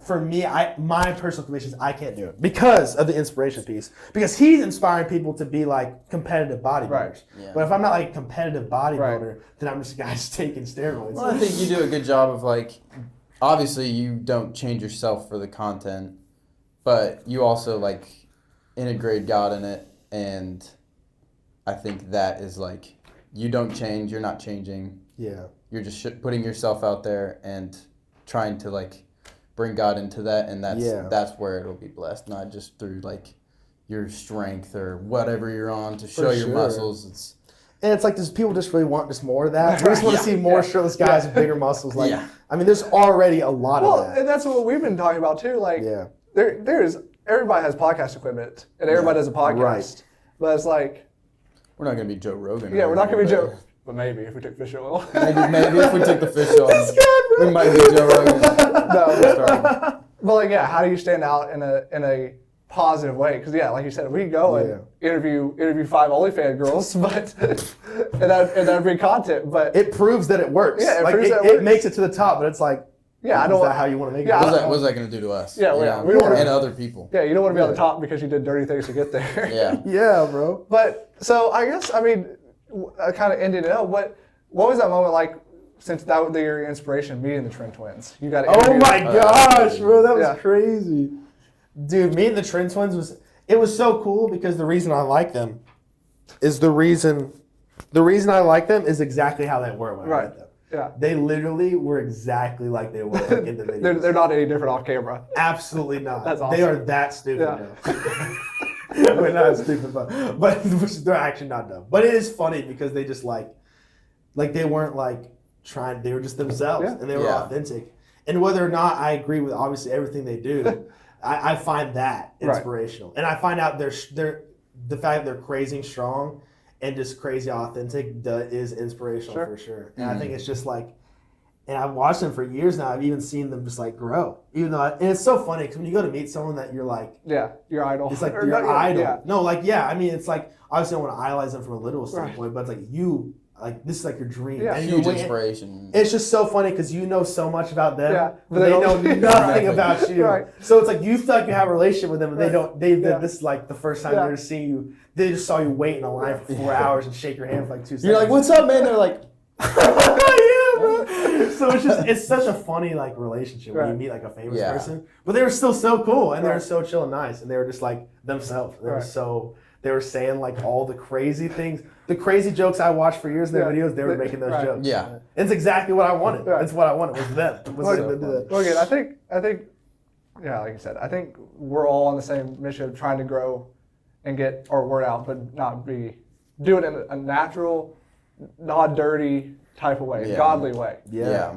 For me, my personal conviction is I can't do it because of the inspiration piece. Because he's inspiring people to be like competitive bodybuilders. Right. Yeah. But if I'm not like a competitive bodybuilder, then I'm just a guy who's taking steroids. Well, I think you do a good job of like, obviously you don't change yourself for the content, but you also like integrate God in it, and I think that is like, you don't change, you're not changing. Yeah. You're just putting yourself out there and trying to like bring God into that, and that's where it'll be blessed, not just through like your strength or whatever you're on to show your muscles. And it's like, does people just really want just more of that? We just want to see more shirtless guys with bigger muscles. Like, I mean, there's already a lot of that. Well, and that's what we've been talking about too. Like, there's everybody has podcast equipment, and everybody does a podcast. Right. But it's like, we're not gonna be Joe Rogan. Yeah, we're not gonna be Joe. But maybe if we took fish oil. maybe if we took the fish oil, we might be Joe Rogan. No, but like, how do you stand out in a positive way? Because like you said, we go and interview 5 OnlyFans girls, but and that'd be content. But it proves that it works. Yeah, it makes it to the top. But it's like, I don't. Is that how you want to make it? What's that going to do to us? Yeah, we don't want and other people. Yeah, you don't want to be on the top because you did dirty things to get there. Yeah, bro. But so I guess kind of ended it up. What was that moment like? Since that was your inspiration, meeting the Trin Twins, you got. Oh my gosh, bro, that was crazy, dude. Meeting the Trin Twins was so cool because the reason I like them is the reason I like them is exactly how they were when I met them. Yeah, they literally were exactly like they were like, in the videos. they're not any different off camera. Absolutely not. That's awesome. They are that stupid. Yeah. We're not stupid, but they're actually not dumb. But it is funny because they just like they weren't like trying. They were just themselves and they were authentic. And whether or not I agree with obviously everything they do, I find that inspirational. And I find out the fact that they're crazy and strong and just crazy authentic is inspirational for sure. And I think it's just like, and I've watched them for years now. I've even seen them just like grow. Even though, and it's so funny because when you go to meet someone that you're like, your idol. It's like your idol. Yeah. No, like I mean, it's like obviously I don't want to idolize them from a literal standpoint, but it's like this is like your dream. Yeah, huge inspiration. It's just so funny because you know so much about them, but they know nothing about you. Right. So it's like you feel like you have a relationship with them, but they don't. This is like the first time they're seeing you. They just saw you wait in a line for 4 hours and shake your hand for like 2 seconds. You're like, "What's up, man?" They're like, "Yeah, bro." So it's such a funny like relationship when you meet like a famous person. But they were still so cool and they were so chill and nice and they were just like themselves. They were saying like all the crazy things, the crazy jokes I watched for years in their videos. They were making those jokes. Yeah, it's exactly what I wanted. That's what I wanted was them. Well, again, I think, like you said, I think we're all on the same mission of trying to grow and get our word out, but do it in a natural, not dirty type of way, godly way. Yeah.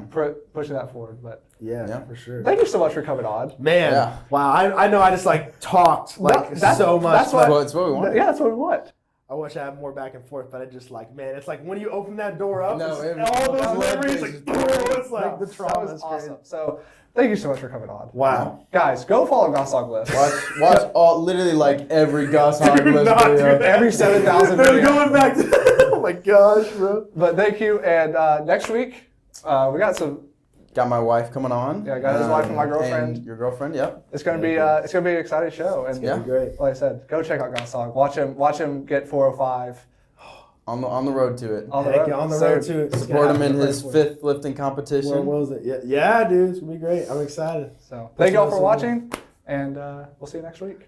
Pushing that forward, but. Yeah, for sure. Thank you so much for coming on. Man, wow, I know I just like talked like so much. That's what we want. Yeah, that's what we want. I wish I had more back and forth, but I just like, man, it's like when you open that door up, all those memories, it's like the trauma is awesome. crazy. So thank you so much for coming on. Wow. Guys, go follow gosshoglifts. Watch literally like every gosshoglifts video. Every 7,000 videos. Going back to, oh my gosh, bro. But thank you, and next week, we got my wife coming on. Yeah, I got his wife and my girlfriend. And your girlfriend, yep. It's gonna be an exciting show, and it's gonna be great. Like I said, go check out Goss. Watch him get 405. On the road to it. On the road to it. Support him in his 5th lifting competition. What was it? Yeah, dude, it's gonna be great. I'm excited. So thank you all for watching, and we'll see you next week.